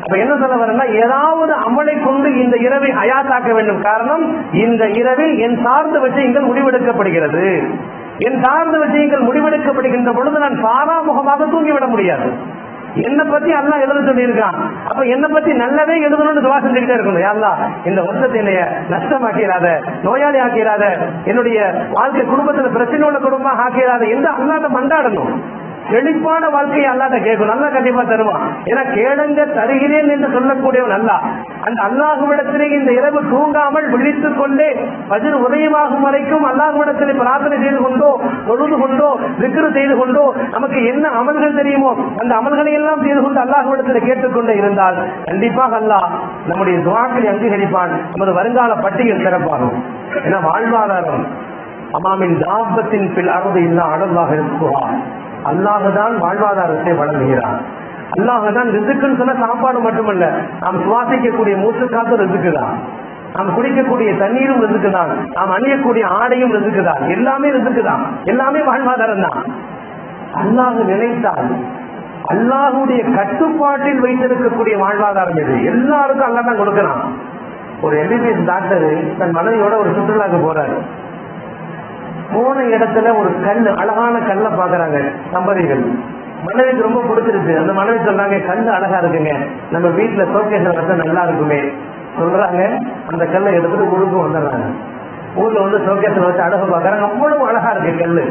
அப்ப என்ன சொல்ல வரேன்னா, ஏதாவது அமலை கொண்டு இந்த இரவை ஹயாத்தாக்க வேண்டும். காரணம், இந்த இரவில் என் சார்ந்த விஷயங்கள் முடிவெடுக்கப்படுகிறது. என் சார்ந்த விஷயங்கள் முடிவெடுக்கப்படுகின்ற பொழுது நான் பாராமுகமாக தூங்கிவிட முடியாது. என்னை பத்தி அல்லாஹ் எழுத சொல்லியிருக்கான். அப்ப என்னை பத்தி நல்லதே எழுதணும்னு துவா செஞ்சுக்கிட்டே இருக்கணும். யா அல்லாஹ் இந்த வருஷத்தை என்னைய நஷ்டமாக்கிறாத, நோயாளி ஆக்கிறாத, என்னுடைய வாழ்க்கை குடும்பத்துல பிரச்சனையோட குடும்பம் ஆக்கிறாத என்று அல்லாஹ்ட்ட மண்டாடணும். செழிப்பான வாழ்க்கையை அல்லாஹ்ட்ட கேட்கணும். அல்லாஹ் கண்டிப்பா தருவான். ஏன்னா கேளுங்க தருகிறேன் என்று சொல்லக்கூடியவன் அல்லாஹ். அந்த அல்லாஹ்விடத்திலே இந்த இரவு தூங்காமல் விழித்துக் கொண்டே ஃபஜ்ர் உதயமாகும் வரைக்கும் அல்லாஹ்விடத்திலே பிரார்த்தனை செய்து கொண்டோ, தொழுது கொண்டோ, திக்ர் செய்து கொண்டோ, நமக்கு என்ன அமல்கள் தெரியுமோ அந்த அமல்களை எல்லாம் செய்து கொண்டு அல்லாஹ்விடத்திலே கேட்டுக்கொண்டே இருந்தால் கண்டிப்பாக அல்லாஹ் நம்முடைய துஆக்களை அங்கீகரிப்பான். நமது வருங்கால பட்டியல் சிறப்பாகும். ஏன்னா வாழ்வாதாரம் அமாமின் தாபத்தின் பில் அறுது இல்லா அடல்லாக இருக்குவான். அல்லாஹுதான் வாழ்வாதாரத்தை வழங்குகிறான். அல்லாஹுதான் ரிசுக்குன்னு சொன்ன சாப்பாடு மட்டுமல்ல, நாம் சுவாசிக்கக்கூடிய மூச்சு காத்து ரிசுக்குதான், நாம் குடிக்கக்கூடிய தண்ணீரும் ரிசுக்குதான், நாம் அணியக்கூடிய ஆடையும் ரிசுக்குதான், எல்லாமே ரிசுக்குதான், எல்லாமே வாழ்வாதாரம் தான். அல்லாஹ் நினைத்தால் அல்லாஹுடைய கட்டுப்பாட்டில் வைத்திருக்கக்கூடிய வாழ்வாதாரம் இது. எல்லாருக்கும் அல்லாஹ் தான் கொடுக்கிறான். ஒரு எம்பிபிஎஸ் டாக்டர் தன் மனைவியோட ஒரு சுற்றுலாக்கு போறாரு. போன இடத்துல ஒரு கல்லு, அழகான கல்லை பாக்குறாங்க தம்பதிகள். மனைவிக்கு ரொம்ப பிடிச்சிருக்கு. அந்த மனைவி சொல்றாங்க, கல்லு அழகா இருக்குங்க, நம்ம வீட்டுல ஷோகேஸ்ல வச்சா நல்லா இருக்குமே சொல்றாங்க. அந்த கல்லை எடுத்துட்டு ஊருக்கு வந்துடுறாங்க. ஊர்ல வந்து ஷோகேஸ்ல வச்சு அழகு பாக்குறாங்க. அவ்வளவு அழகா இருக்கு கல்லு.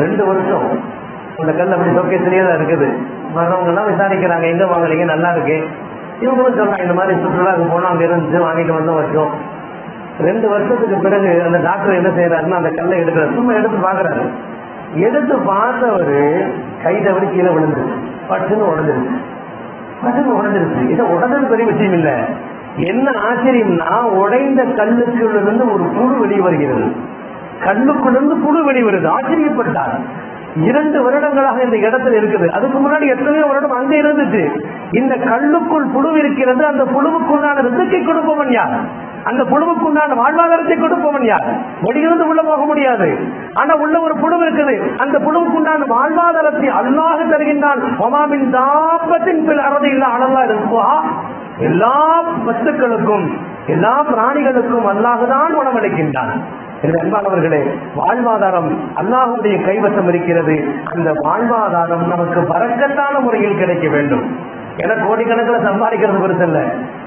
2 வருஷம் அந்த கல் அப்படி ஷோகேஸ்லயே தான் இருக்குது. வர்றவங்க எல்லாம் விசாரிக்கிறாங்க, எங்க வாங்குறீங்க, நல்லா இருக்கு. இவங்களும் சொல்றாங்க, இந்த மாதிரி சுற்றுலாவுக்கு போனோம், அங்க இருந்துச்சு, வாங்கிட்டு வந்தோம் வச்சோம். 2 வருஷத்துக்கு பிறகு அந்த டாக்டர் என்ன செய்யறாருன்னா அந்த கல்லை எடுக்கிறார். சும்மா எடுத்து பாக்குறாரு. எடுத்து பார்த்தவரு கை தவறி கீழே விழுந்துருச்சு, பட்டுன்னு உடஞ்சிருச்சு. இதை உடனே பெரிய விஷயம் இல்லை. என்ன ஆச்சரியம்னா, உடைந்த கல்லுக்குள்ளிருந்து ஒரு புழு வெளியே வருகிறது. கல்லுக்குள்ளிருந்து புழு வெளிவருது. ஆச்சரியப்பட்டார். 2 வருடங்களாக இந்த இடத்துல இருக்குது. அதுக்கு முன்னாடி எத்தனையோ வருடம் அங்கே இருந்துச்சு. இந்த கல்லுக்குள் புழு இருக்கிறது. அந்த புழுவுக்குள்ளான ரிசுக்கை கொடுப்பவன் யார்? அந்த புழுவுக்கு உண்டான வாழ்வாதாரத்தை கொடுப்பவன் யார்? வெளியிருந்து உள்ள போக முடியாது. ஆனா உள்ள ஒரு புழு இருக்குது, அந்த புழுவுக்கு உண்டான வாழ்வாதாரத்தை அல்லாஹ் தருகின்றான். ஒமாமின் தாபத்தின் பில் அறதை இல்ல அளவா இருக்குவா. எல்லா வஸ்துக்களுக்கும் எல்லா பிராணிகளுக்கும் அல்லாஹுதான் உணவளிக்கின்றான். அன்பானவர்களே, வாழ்வாதாரம் அல்லாஹுடைய கைவசம் இருக்கிறது. அந்த வாழ்வாதாரம் நமக்கு பரக்கத்தான முறையில் கிடைக்க வேண்டும். ஏன்னா கோடிக்கணக்கில் சம்பாதிக்கிறது பெருசல்ல.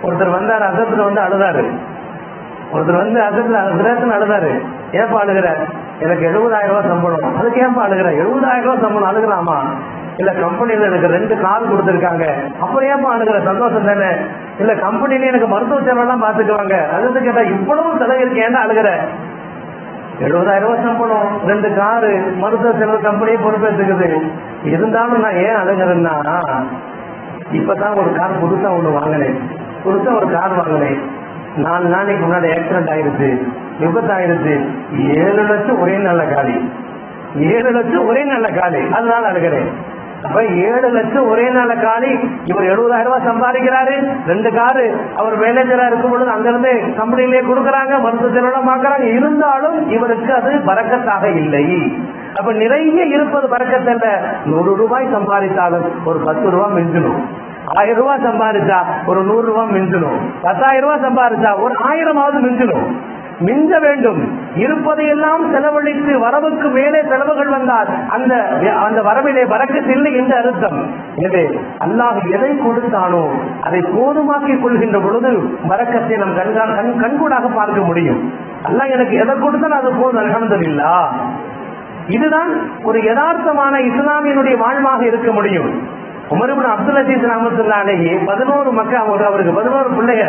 ஒருத்தர் வந்தார், அசத்துல வந்து அழுதாரு. ஒருத்தர் வந்து அசத்துல அழுதாரு. ஏப்பா அழுகிற? எனக்கு 70,000 ரூபாய் சம்பளம். அதுக்கு ஏப்பா அழுகிற? 70,000 ரூபாய் சம்பளம் அழுகலாமா? இல்ல கம்பெனியில எனக்கு 2 கார் கொடுத்துருக்காங்க. அப்புறம் ஏப்பா அழுகிற? சந்தோஷம் தானே. இல்ல கம்பெனில எனக்கு மருத்துவ செலவெல்லாம் பாத்துக்குவாங்க. அது கேட்டா இவ்வளவு செலவு இருக்கு, ஏன்னா அழுகிற? 70,000 ரூபாய் சம்பளம், 2 காரு, மருத்துவ செலவு கம்பெனியை பொறுப்பேற்றுக்குது. இருந்தாலும் நான் ஏன் அழுகிறேன்னா, இப்பதான் ஒரு கார் புதுசா ஒண்ணு வாங்கினேன். புதுசா ஒரு கார் வாங்கினேன். 4 நாளைக்கு முன்னாடி ஆக்சிடென்ட் ஆயிடுச்சு, விபத்தாயிடுச்சு. 7 லட்சம் ஒரே நல்ல காலி. 7 லட்சம் ஒரே நல்ல காலி. அதனால அழுகிறேன். அப்ப 7 லட்சம் ஒரே நாள காலி. இவர் 70,000 ரூபாய் சம்பாதிக்கிறாரு. 2 காரு அவர் மேனேஜரா இருக்கும் பொழுது அங்கிருந்து கம்பெனிலேயே கொடுக்கறாங்க, மருத்துவ செலவெல்லாம் பார்க்கறாங்க. இருந்தாலும் இவருக்கு அது பரக்கத்தாக இல்லை. அப்ப நிறைய இருப்பது பரக்கத்தல்ல. 100 ரூபாய் சம்பாதித்தாலும் ஒரு 10 ரூபாய் மிஞ்சணும். 1000 ரூபாய் சம்பாதிச்சா ஒரு 100 ரூபாய் மிஞ்சணும். 10,000 ரூபாய் சம்பாதிச்சா ஒரு 1000 மிஞ்சணும். மிஞ்ச வேண்டும். இருப்பதையெல்லாம் செலவழித்து வரவுக்கு மேலே செலவுகள் வந்தால் அந்த வரவிலே பரக்கத்து இல்லை என்று அர்த்தம். எனவே அல்லாஹ் எதை கொடுத்தானோ அதை போதுமாக்கிக் கொள்கின்ற பொழுது பரக்கத்தை நம் கண்கூடாக பார்க்க முடியும். அல்லாஹ் எனக்கு எதை கொடுத்தாலும் அது போதும், அல்ஹம்துலில்லாஹ். இதுதான் ஒரு யதார்த்தமான இஸ்லாமியனுடைய வாழ்வாக இருக்க முடியும். உமர் இப்னு அப்துல் அசீஸ் ரஹ்மத்துல்லாஹி அலைஹி 11 மக்கள், அவருக்கு 11 பிள்ளைங்க.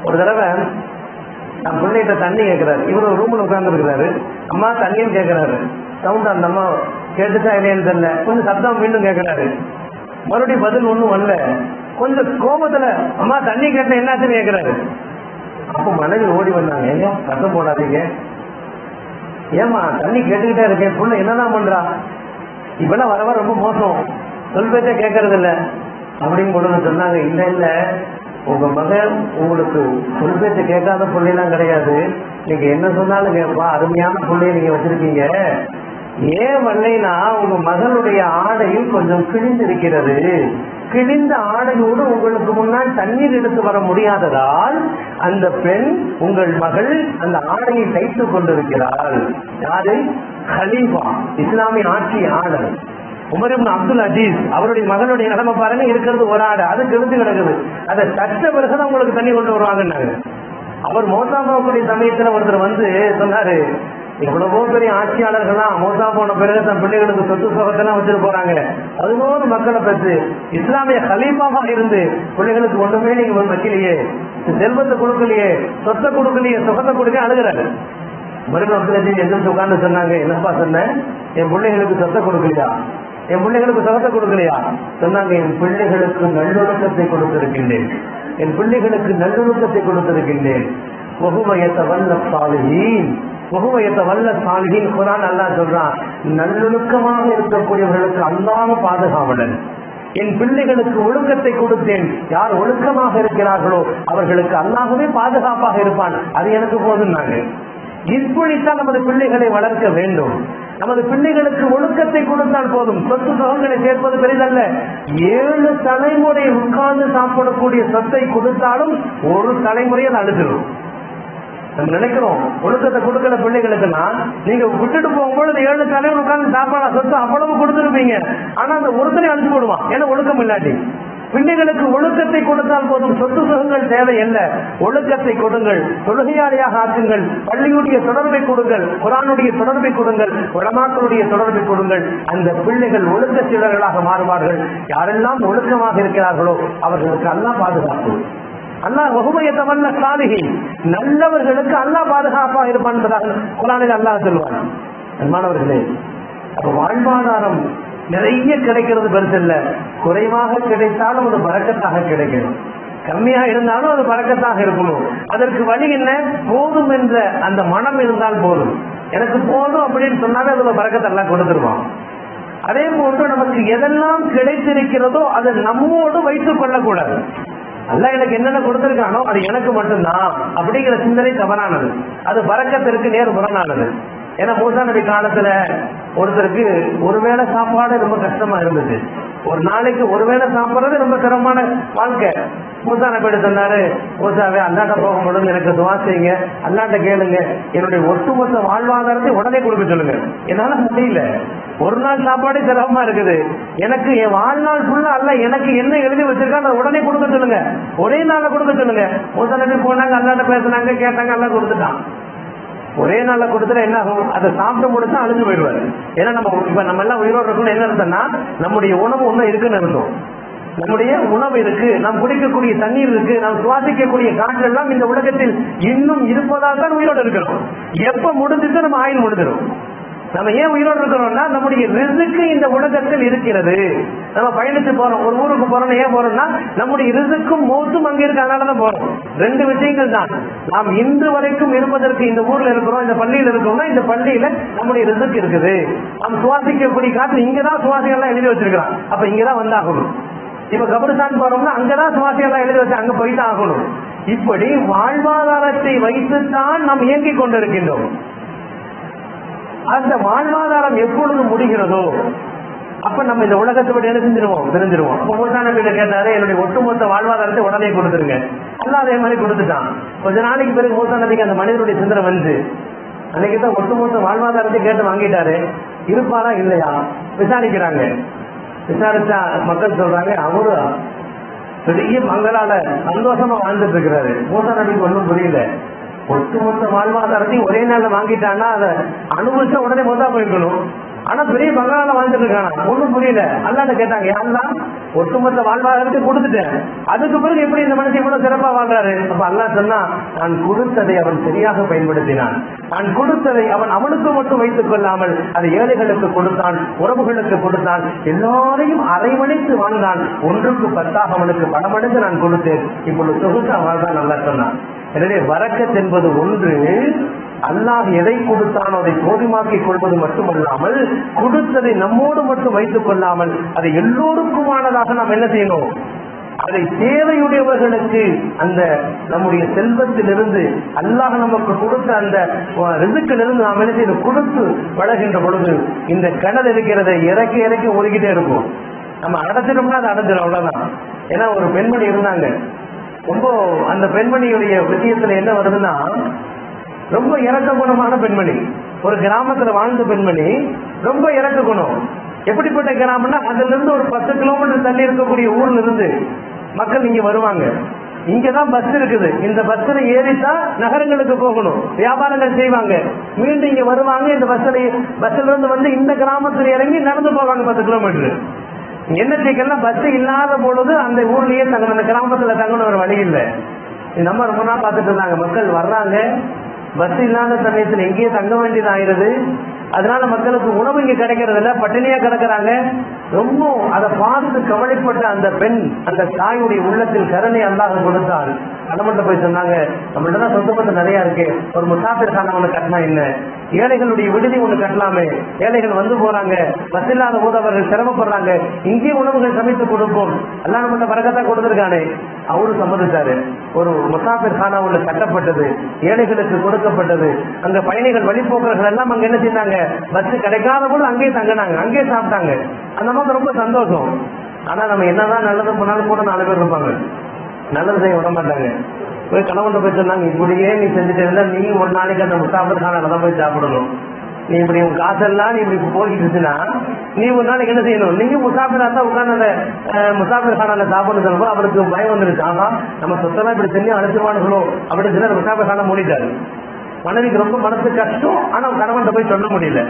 ஒரு தடவை நான் பிள்ளைகிட்ட தண்ணி கேட்கிறாரு. இவர் ஒரு ரூம்ல உட்கார்ந்து இருக்கிறாரு. அம்மா தண்ணின்னு கேட்கிறாரு. சவுண்ட் அந்த அம்மா கேட்டுச்சா இல்லையான்னு தெரியல. கொஞ்சம் சத்தம் மீண்டும் கேட்கிறாரு. மறுபடியும் பதில் ஒண்ணும் வரல. கொஞ்சம் கோபத்துல அம்மா தண்ணி கேட்ட என்னாச்சுன்னு கேட்கிறாரு. அப்போ மனைவி ஓடி வந்தாங்க. ஏங்க சத்தம் போடாதீங்க, ஏமா தண்ணி கேட்டுக்கிட்டே இருக்கேன், பொண்ணு என்னதான் பண்றா, இப்பெல்லாம் வர வர ரொம்ப மோசம், சொல் பேச்ச கேட்கறது இல்ல அப்படின்னு பொண்ணு சொன்னாங்க. இல்ல இல்ல, உங்க மகன் உங்களுக்கு சொல் பேச்ச கேட்காத பிள்ளைலாம் கிடையாது, நீங்க என்ன சொன்னாலும் கேட்பா, அருமையான பிள்ளைய நீங்க வச்சிருக்கீங்க. ஏன் வரலைன்னா உங்க மகனுடைய ஆடையும் கொஞ்சம் கிழிந்திருக்கிறது. கிழிந்த ஆடையோடு உங்களுக்கு முன்னால் தண்ணீர் எடுத்து வர முடியாததால் அந்த பெண் உங்கள் மகள் அந்த ஆடையை தைத்துக் கொண்டிருக்கிறாள். யாரு? கலீஃபா, இஸ்லாமிய ஆட்சியாளர் உமர் இப்னு அப்துல் அஜீஸ். அவருடைய மகனுடைய நிலைமை பாருங்க, இருக்கிறது ஒரு ஆடை, அது கிழிந்து கிடக்குது. அதை தட்ட பிறகுதான் உங்களுக்கு தண்ணி கொண்டு வருவாங்கன்னாங்க. அவர் மோசா போகக்கூடிய சமயத்துல ஒருத்தர் வந்து சொன்னாரு, எவ்வளவோ பெரிய ஆட்சியாளர்கள்லாம் மோசா போன பிறகு தன் பிள்ளைகளுக்கு சொத்து சுகத்தெல்லாம் வச்சுட்டு போறாங்க. 11 மக்களை பெற்று இஸ்லாமிய கலீஃபாவா இருந்து பிள்ளைகளுக்கு ஒண்ணுமே நீங்க வைக்கலையே, செல்வத்தை கொடுக்கலையே, சொத்தை கொடுக்கலையே, சுகத்தை கொடுக்க அழுகிறாரு. மறுபடியும் அப்துல் அஜீஸ் எந்திரிச்சு உட்கார்ந்து சொன்னாங்க, என்னப்பா சொன்னேன், என் பிள்ளைகளுக்கு சொத்தை கொடுக்கலையா, என் பிள்ளைகளுக்கு சுகத்தை கொடுக்கலையா? சொன்னாங்க, என் பிள்ளைகளுக்கு நல்லொழுக்கத்தை கொடுத்திருக்கின்றேன், என் பிள்ளைகளுக்கு நல்லொழுக்கத்தை கொடுத்திருக்கின்றேன். வஹுவயத்த வல்ல சாலிஹீன், வஹுவயத்த வல்ல சாலிஹீன். குர்ஆன் அல்லாஹ் சொல்றான், நல்லொழுக்கமாக இருக்கக்கூடியவர்களுக்கு அல்லாஹ் பாதுகாவலன். என் பிள்ளைகளுக்கு ஒழுக்கத்தை கொடுத்தேன், யார் ஒழுக்கமாக இருக்கிறார்களோ அவர்களுக்கு அல்லாஹ்வே பாதுகாப்பாக இருப்பான், அது எனக்கு போதும்னாங்க. இப்படித்தான் நமது பிள்ளைகளை வளர்க்க வேண்டும். நமது பிள்ளைகளுக்கு ஒழுக்கத்தை கொடுத்தால் போதும். சொத்து சுகங்களை சேர்ப்பது பெரிதல்ல. 7 தலைமுறை உட்கார்ந்து சாப்பிடக்கூடிய சொத்தை கொடுத்தாலும் ஒரு தலைமுறையை அழுத்திடும். நம்ம நினைக்கிறோம் ஒழுக்கத்தை கொடுக்கல பிள்ளைகளுக்குன்னா, நீங்க விட்டுட்டு போகும்போது 7 தலைவர் உட்கார்ந்து சாப்பாடு சொத்து அவ்வளவு கொடுத்துருப்பீங்க. ஆனா அந்த ஒருத்தனை அழிச்சு போடுவான், ஏன்னா ஒழுக்கம் இல்லாட்டி. பிள்ளைகளுக்கு ஒழுக்கத்தை கொடுத்தால் போதும், சொத்து சுகங்கள் தேவை அல்ல. ஒழுக்கத்தை கொடுங்கள், தொழுகையாளியாக ஆக்குங்கள், பள்ளியுடைய தொடர்பை கொடுங்கள், குர்ஆனுடைய தொடர்பை கொடுங்கள், உலமாக்களுடைய தொடர்பை கொடுங்கள். அந்த பிள்ளைகள் ஒழுக்க சீடர்களாக மாறுவார்கள். யாரெல்லாம் ஒழுக்கமாக இருக்கிறார்களோ அவர்களுக்கு அல்லாஹ் பாதுகாப்பு. அல்லாஹ் வஹுவயத்த வல்ல சாலிஹீன், நல்லவர்களுக்கு அல்லாஹ் பாதுகாப்பாக இருப்பான் என்பதாக குர்ஆனில் அல்லாஹ் சொல்வான். அன்பானவர்களே, அப்ப வாழ்வாதாரம் நிறைய கிடைக்கிறது பெருசல்ல. குறைவாக கிடைத்தாலும் அது பரக்கத்தாக கிடைக்கணும், கம்மியா இருந்தாலும் அது பரக்கத்தாக இருக்கணும். அதற்கு வழி என்ன? போதும் என்ற அந்த மனம் இருந்தால் போதும். எனக்கு போதும் அப்படின்னு சொன்னாலே அதுல பரக்கத்தெல்லாம் கொடுத்துருவான். அதே போன்று நமக்கு எதெல்லாம் கிடைத்திருக்கிறதோ அதை நம்மோடு வைத்துக் கொள்ளக்கூடாது. அல்லாஹ் எனக்கு என்னென்ன கொடுத்திருக்கானோ அது எனக்கு மட்டும்தான் அப்படிங்கிற சிந்தனை தவறானது. அது பரக்கத்திற்கு நேர் முரணானது. ஏன்னா மூசா நபி காலத்துல ஒருத்தருக்கு ஒருவேளை சாப்பாடு ரொம்ப கஷ்டமா இருந்தது. ஒரு நாளைக்கு ஒருவேளை சாப்பிட்றது ரொம்ப சிரமமான வாழ்க்கை. மூசா நபி சொன்னாரு, மூசாவே அல்லாட்ட போகும்போது எனக்கு துவா செய்யுங்க, அல்லாட்ட கேளுங்க, என்னுடைய ஒட்டுமொத்த வாழ்வாதாரத்தை உடனே கொடுக்க சொல்லுங்க. என்னால முடியல, ஒரு நாள் சாப்பாடு சிரமமா இருக்குது, எனக்கு என் வாழ்நாள் ஃபுல்லா அல்ல எனக்கு என்ன எழுதி வச்சிருக்கா அதை உடனே கொடுக்க சொல்லுங்க, ஒரே நாள்ல கொடுக்க சொல்லுங்க. மூசா நபி போனாங்க, அல்லாட்ட பேசினாங்க, கேட்டாங்க, அல்லா கொடுத்துட்டான். ஒரே நாள்ல கொடுத்துட்டா என்ன ஆகும்? அதை சாப்பிட்டு முடிச்சா அழிஞ்சு போயிடுவாரு. ஏன்னா நம்ம எல்லாம் உயிரோடு இருக்கணும். என்ன அர்த்தம்னா நம்முடைய உணவு ஒன்றும் இருக்குன்னு அர்த்தம். நம்முடைய உணவு இருக்கு, நாம் குடிக்கக்கூடிய தண்ணீர் இருக்கு, நாம் சுவாசிக்கக்கூடிய காற்று எல்லாம் இந்த உலகத்தில் இன்னும் இருப்பதால் தான் உயிரோடு இருக்கணும். எப்ப முடிஞ்சிட்டு நம்ம ஆயுள் முடிஞ்சிடும். நம்ம ஏன் உயிரோடு இருக்கிறோம்னா நம்முடைய ரிஸ்க்கு இந்த உலகத்தில் இருக்கிறது. நம்ம பயணித்து போறோம், ஒரு ஊருக்கு போறோம், ஏன் போறோம்னா நம்முடைய ரிஸ்க்கும் மௌத்தும் அங்கே இருக்கு, அதனாலதான் போறோம். ரெண்டு விஷயங்கள் தான். நாம் இன்று வரைக்கும் இருப்பதற்கு இந்த ஊர்ல இருக்கிறோம், இந்த பள்ளியில் இருக்கிறோம்னா இந்த பள்ளியில நம்முடைய ரிஸ்க் இருக்குது. நாம் சுவாசிக்கக்கூடிய காற்று இங்கதான் சுவாசிகள்லாம் எழுதி வச்சிருக்கிறோம், அப்ப இங்கதான் வந்தாகணும். இப்ப கபருஸ்தான் போறோம்னா அங்கதான் சுவாசிகள்லாம் எழுதி வச்சு அங்க போய்தான் ஆகணும். இப்படி வாழ்வாதாரத்தை வைத்துத்தான் நாம் இயங்கிக் கொண்டிருக்கின்றோம். அந்த வாழ்வாதாரம் எப்பொழுது முடிகிறதோ அப்ப நம்ம இந்த உலகத்தை விட்டு என்ன தெரிஞ்சிருவோம். அப்ப மூசா நபி கேட்டாரு, என்னுடைய ஒட்டுமொத்த வாழ்வாதாரத்தை உடனே கொடுத்துருங்க. அல்லாஹ் அதே மாதிரி கொடுத்துட்டான். கொஞ்ச நாளைக்கு பிறகு மூசா நபிக்கு அந்த மனிதனுடைய சிந்தனை வந்து அன்னைக்குதான் ஒட்டுமொத்த வாழ்வாதாரத்தை கேட்டு வாங்கிட்டாரு. இருப்பாரா இல்லையா விசாரிக்கிறாங்க. விசாரிச்சா மக்கள் சொல்றாங்க, அவரு பெரிய மங்களால சந்தோஷமா வாழ்ந்துட்டு இருக்கிறாரு. மூசா நபிக்கு ஒன்றும் புரியல. ஒட்டுமொத்த வாழ்வாதாரத்தையும் ஒரே நாள்ல வாங்கிட்டான்னா அதை அனுபவிச்சா உடனே மொத்தா போயிருக்கணும். ஆனா பெரிய பங்களால வாழ்ந்துட்டு இருக்கானா, ஒண்ணும் புரியல. அல்லாட்ட கேட்டாங்க, யாருன்னா ஒட்டுமொத்த வாழ்வாதாரத்தை கொடுத்துட்டேன், அதுக்கு பிறகு எப்படி இந்த மனுஷன் இவ்வளவு சிறப்பா வாழ்றாரு? அப்ப அல்லாஹ் சொன்னா, நான் கொடுத்ததை அவன் சரியாக பயன்படுத்தினான். நான் கொடுத்ததை அவன் அவனுக்கு மட்டும் வைத்துக் கொள்ளாமல் அதை ஏழைகளுக்கு கொடுத்தான், உறவுகளுக்கு கொடுத்தான், எல்லாரையும் அரைமணித்து வாழ்ந்தான். ஒன்றுக்கு 10 அவனுக்கு பணமடைந்து நான் கொடுத்தேன், இப்பொழுது தொகுத்தா வாழ்தான். நல்லா சொன்னான். எனவே வரக்கத் என்பது ஒன்று, அல்லாஹ் எதை கொடுத்தானோ அதை போதுமாக்கிக் கொள்வது மட்டுமல்லாமல் கொடுத்ததை நம்மோடு மட்டும் வைத்துக் கொள்ளாமல் அதை எல்லோருக்குமானதாக நாம் என்ன செய்யணும்? அதை தேவையுடையவர்களுக்கு அந்த நம்முடைய செல்வத்திலிருந்து அல்லாஹ் நமக்கு கொடுத்த அந்த ரிசுக்கிலிருந்து நாம் என்ன செய்யணும்? கொடுத்து வளர்கின்ற பொழுது இந்த கடல் இருக்கிறதை இறக்கி இறக்கி ஒதுக்கிட்டே இருக்கும். நம்ம அடைச்சிட்டோம்னா அதை அடைஞ்சிடும், அவ்வளவுதான். ஏன்னா ஒரு பெண்மணி இருந்தாங்க, ரொம்ப அந்த பெண்மணியுடைய விஷயத்துல என்ன வருதுன்னா, ரொம்ப இறக்க குணமான பெண்மணி, ஒரு கிராமத்துல வாழ்ந்த பெண்மணி, ரொம்ப இறக்க குணம். எப்படிப்பட்ட கிராமம்னா, அதுல இருந்து ஒரு 10 கிலோமீட்டர் தள்ளி இருக்கக்கூடிய ஊர்ல இருந்து மக்கள் இங்க வருவாங்க. இங்கதான் பஸ் இருக்குது, இந்த பஸ்ல ஏறித்தான் நகரங்களுக்கு போகணும், வியாபாரங்கள் செய்வாங்க, மீண்டும் இங்க வருவாங்க. இந்த பஸ்ல இருந்து வந்து இந்த கிராமத்துல இறங்கி நடந்து போவாங்க 10 கிலோமீட்டர். என்னத்தைக்கெல்லாம் பஸ் இல்லாத பொழுது அந்த ஊர்லயே தங்க, அந்த கிராமத்துல தங்கணும், ஒரு வழி இல்லை. நம்ம ரொம்ப நாள் பார்த்துட்டு இருந்தாங்க, மக்கள் வர்றாங்க, பஸ் இல்லாத சமயத்தில் எங்கேயே தங்க வேண்டியது ஆயிடுது. அதனால மக்களுக்கு உணவு இங்க கிடைக்கிறது இல்ல, பட்டினியா கிடக்குறாங்க. ரொம்ப அதை பார்த்து கவலைப்பட்ட அந்த பெண், அந்த தாயுடைய உள்ளத்தில் கருணை அல்லாஹ் கொடுத்தால் கணவன்கிட்ட போய் சொன்னாங்க, நம்மள்ட்ட தான் சொந்த பந்தம் நிறைய இருக்கு, ஒரு முசாஃபிர் கான ஒண்ணு கட்டினா என்ன, ஏழைகளுடைய விடுதி ஒண்ணு கட்டலாமே, ஏழைகள் வந்து போறாங்க, பஸ் இல்லாத போது அவர்கள் சிரமப்படுறாங்க, இங்கே உணவுகள் சமைத்து கொடுப்போம், எல்லாம் நம்மகிட்ட பரக்கத்தா கொடுத்துருக்கானே. அவரு சம்மதிச்சாரு. ஒரு முசாஃபிர் கானா ஒண்ணு கட்டப்பட்டது, ஏழைகளுக்கு கொடுக்கப்பட்டது. அங்க பயணிகள் வழிபோக்கர்கள் எல்லாம் அங்க என்ன செய்தாங்க, பஸ் கிடைக்காத போது அங்கேயே தங்கினாங்க, அங்கேயே சாப்பிட்டாங்க. அந்த மாதிரி ரொம்ப சந்தோஷம். ஆனா நம்ம என்னதான் நல்லது பண்ணாலும் கூட 4 பேர் இருப்பாங்க, நல்லது செய்ய விட மாட்டாங்க. போய் கணவன் போய் சொன்னாங்க, இப்படியே நீ செஞ்சுட்டு இருந்தா நீ ஒரு நாளைக்கு அந்த முசாஃபிர் கானால தான் போய் சாப்பிடணும். நீ இப்படி உன் காசெல்லாம் நீ இப்படி போய்கிட்டு இருந்துச்சுன்னா நீ ஒரு நாளைக்கு என்ன செய்யணும்? நீங்க முசாஃபிரா தான் உட்கார்ந்து அந்த முசாஃபிர் கானால சாப்பிடணும் சொல்லும்போது அவருக்கு பயம் வந்துருச்சு. ஆனா நம்ம சொத்தெல்லாம் இப்படி செஞ்சு அழைச்சிருவானுங்களோ அப்படின்னு சொல்லி முசாஃபிர் கானா மூடிட்டாரு. மனைவிக்கு ரொம்ப மனசு கஷ்டம். ஆனா கணவன் போய் சொல்ல முடியல.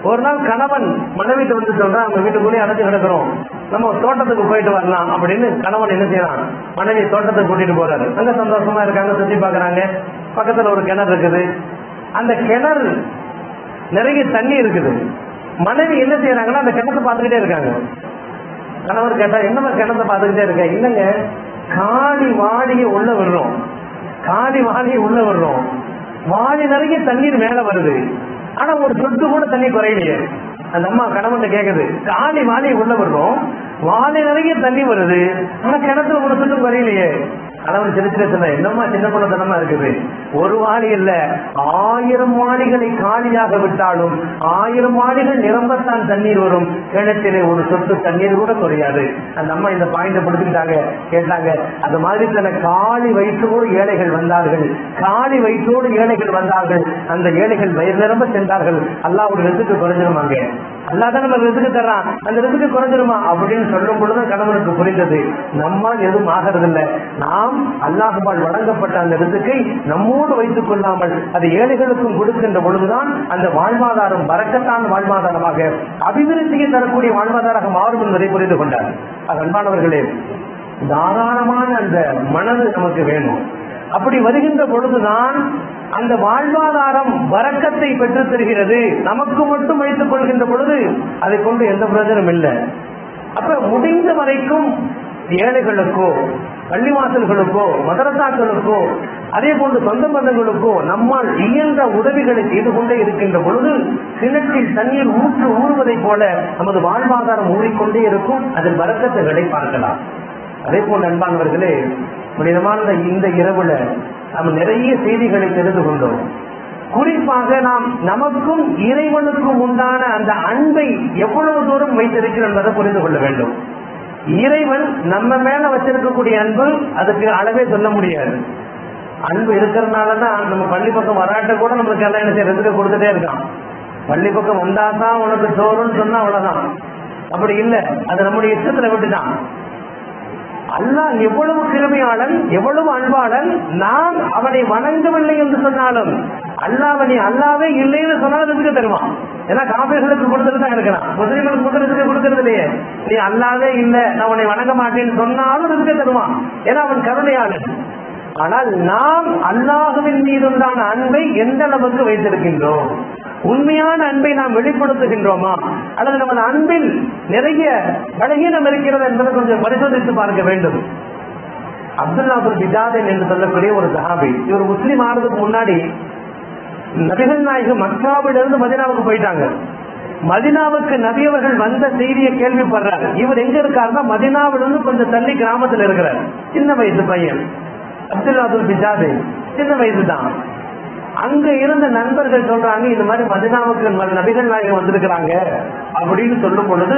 ஒரு நாள் கணவன் மனைவிட்டு வந்து சொல்றான், அவங்க வீட்டுக்குள்ளேயே அடைச்சு கிடக்கிறோம், நம்ம தோட்டத்துக்கு போயிட்டு வரலாம் அப்படின்னு. கணவன் என்ன செய்யலாம், மனைவி தோட்டத்துக்கு கூட்டிட்டு போறாரு. அங்க சந்தோஷமா இருக்காங்க, சுத்தி பாக்குறாங்க. பக்கத்துல ஒரு கிணறு இருக்குது, அந்த கிணறு நிறைய தண்ணி இருக்குது. மனைவி என்ன செய்யறாங்கன்னா அந்த கிணத்தை பார்த்துக்கிட்டே இருக்காங்க. கணவர் கேட்டா, என்னமா கிணத்தை பார்த்துக்கிட்டே இருக்க? இல்லைங்க, காடி வாடிய உள்ள விடுறோம், காடி வாடிய உள்ள விடுறோம், வாடி நிறைய தண்ணீர் மேல வருது, ஆனா ஒரு சொட்டு கூட தண்ணி குறையிலையே. அந்த அம்மா கணவன் கேக்குது, காலி வாலியை உள்ள வர்றோம், வாலி நிறைய தண்ணி வருது, ஆனா கிணத்துல ஒரு சுத்தம் வரையிலையே. கணவன் சிரிச்சிட்டு சொன்ன, என்னம்மா சின்ன குழந்தனமா இருக்குது, ஒரு வாலி இல்ல 1000 வாலிகளை காலியாக விட்டாலும் 1000 வாலிகள் நிரம்பத்தான் தண்ணீர் வரும், கிணத்திலே ஒரு சொட்டு தண்ணீர் கூட குறையாது. அந்த அம்மா இந்த பாயிண்ட படுத்துக்கிட்டாங்க, கேட்டாங்க. அது மாதிரி தன்னை காலி வயிற்றோடு ஏழைகள் வந்தார்கள், காலி வயிற்றோடு ஏழைகள் வந்தார்கள், அந்த ஏழைகள் வயிறு நிரம்ப சென்றார்கள். அல்லாஹ் ஒரு ரிஸ்க்கு குறைஞ்சிருமாங்க, அல்லாதான் நம்ம ரிஸ்க்கு தர்றான், அந்த ரிஸ்க்கு குறைஞ்சிருமா அப்படின்னு சொல்லும் பொழுது கணவனுக்கு புரிந்தது, நம்மால் எதுவும் ஆகிறதில்லை, நாம் அல்லாஹ்வால் வழங்கப்பட்ட அந்த ரிஸ்க்கை நம்மோடு வைத்துக் கொள்ளாமல் அது ஏழைகளுக்கும் கொடுக்கின்ற பொழுதுதான் அந்த வாழ்வாதாரம் பரக்கத்தான வாழ்வாதாரமாக அபிவிருத்தியை தரக்கூடிய வாழ்வாதாரமாக மாறும் என்பதை புரிந்து கொண்டார். அன்பானவர்களே, தாராளமான அந்த மனது நமக்கு வேணும். அப்படி வருகின்ற பொழுதுதான் அந்த வாழ்வாதாரம் வரக்கத்தை பெற்றுத் தருகிறது. நமக்கு மட்டும் வைத்துக் கொள்கின்ற பொழுது அதை கொண்டு எந்த பிரயோஜனம் இல்லை. அப்ப முடிந்த வரைக்கும் ஏழைகளுக்கோ பள்ளிவாசல்களுக்கோ மதரசாக்களுக்கோ அதே போன்று சொந்த பந்தங்களுக்கோ நம்மால் இயன்ற உதவிகளை செய்து கொண்டே இருக்கின்ற பொழுது கிணற்றில் தண்ணீர் ஊறுவதை போல நமது வாழ்வாதாரம் ஊறிக்கொண்டே இருக்கும். அதில் வரக்கத்துகளை பார்க்கலாம். அதே போல் அன்பானவர்களே, புனிதமான இந்த இரவுல நாம் நிறைய செய்திகளை தெரிந்து கொண்டோம். குறிப்பாக நாம் நமக்கும் இறைவனுக்கும் உண்டான அந்த அன்பை எவ்வளவு தூரம் வைத்திருக்கிறோம் என்பதை புரிந்து கொள்ள வேண்டும். இறைவன் நம்ம மேல வச்சிருக்கக்கூடிய அன்பு அதுக்கு அளவே சொல்ல முடியாது. அன்பு இருக்கிறதுனாலதான் நம்ம பள்ளி பக்கம் வராட்ட கூட நம்மளுக்கு எல்லாம் என்ன செய்யறதுக்கு கொடுத்துட்டே இருக்கான். பள்ளி பக்கம் வந்தாதான் உனக்கு சோறுன்னு சொன்னா அவ்வளவுதான். அப்படி இல்லை, அது நம்முடைய இஷ்டத்துல விட்டுதான். அல்லாஹ் எவ்வளவு கிருபையாளன், எவ்வளவு அன்பாளன். நாம் அவனை வணங்கவில்லை என்று சொன்னாலும் அல்லாஹ்வை அல்லாவே இல்லைன்னு சொன்னாலும் ரிஸ்க் தருவான். ஏன்னா காபீர்களுக்கு கொடுத்துட்டு தான் இருக்கிறான், முஸ்லிம்களுக்கு கொடுத்துட்டு கொடுக்கறது இல்லையே. நீ அல்லாவே இல்லை, நான் உன்னை வணங்க மாட்டேன்னு சொன்னாலும் ரிஸ்க் தருவான். ஏன்னா அவன் கருணையாளன். ஆனால் நாம் அல்லாஹ்வின் மீது உண்டான அன்பை எந்த அளவுக்கு வைத்திருக்கின்றோம்? உண்மையான அன்பை நாம் வெளிப்படுத்துகின்றோமா, அல்லது நமது அன்பில் நிறைய பலகீனம் இருக்கிறது என்பதை கொஞ்சம் பரிசோதித்து பார்க்க வேண்டும். அப்துல்லா பிஜாதன் என்று சொல்லக்கூடிய ஒரு சஹாபி, இவர் முஸ்லீம் ஆனதுக்கு முன்னாடி நபிகள் நாயகம் மக்காவிலிருந்து மதீனாவுக்கு போயிட்டாங்க. மதீனாவுக்கு நபியவர்கள் வந்த செய்தியை கேள்விப்படுறாரு. இவர் எங்க இருக்காருன்னா மதீனாவிலிருந்து கொஞ்சம் தள்ளி கிராமத்தில் இருக்கிறார். சின்ன வயசு பையன் அப்துல்லா பிஜாதன், சின்ன வயசு தான். அங்க இருந்த நண்பர்கள் சொல்றாங்க, இந்த மாதிரி மதீனாவுக்கு நபிகள் நாயகம் வந்திருக்கிறாங்க அப்படின்னு சொல்லும் பொழுது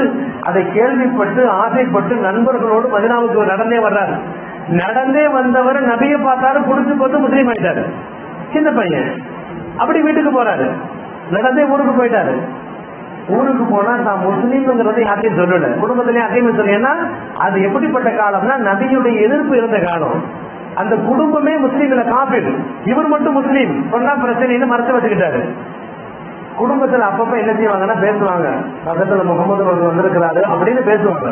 அதை கேள்விப்பட்டு ஆசைப்பட்டு நண்பர்களோடு மதீனாவுக்கு நடந்தே வர்றாரு. நடந்தே வந்தவர் நபியை பார்த்தாரு, குடிச்சு போட்டு முஸ்லீம் ஆயிட்டாரு. சின்ன பையன் அப்படி வீட்டுக்கு போறாரு, நடந்தே ஊருக்கு போயிட்டாரு. ஊருக்கு போனா நான் முஸ்லீம்ங்கிறத யார்ட்டையும் சொல்லல, குடும்பத்திலேயே யார்ட்டையும் சொல்ல. ஏன்னா அது எப்படிப்பட்ட காலம்னா நபியுடைய எதிர்ப்பு இருந்த காலம். அந்த குடும்பமே முஸ்லீம்ல காபீர், இவர் மட்டும் முஸ்லீம் சொன்னா பிரச்சனைன்னு மறைச்சு வச்சுக்கிட்டாரு. குடும்பத்துல அப்பப்ப என்ன செய்வாங்கன்னா பேசுவாங்க, பக்கத்துல முகமது நபி வந்திருக்கிறாரு அப்படின்னு பேசுவாங்க.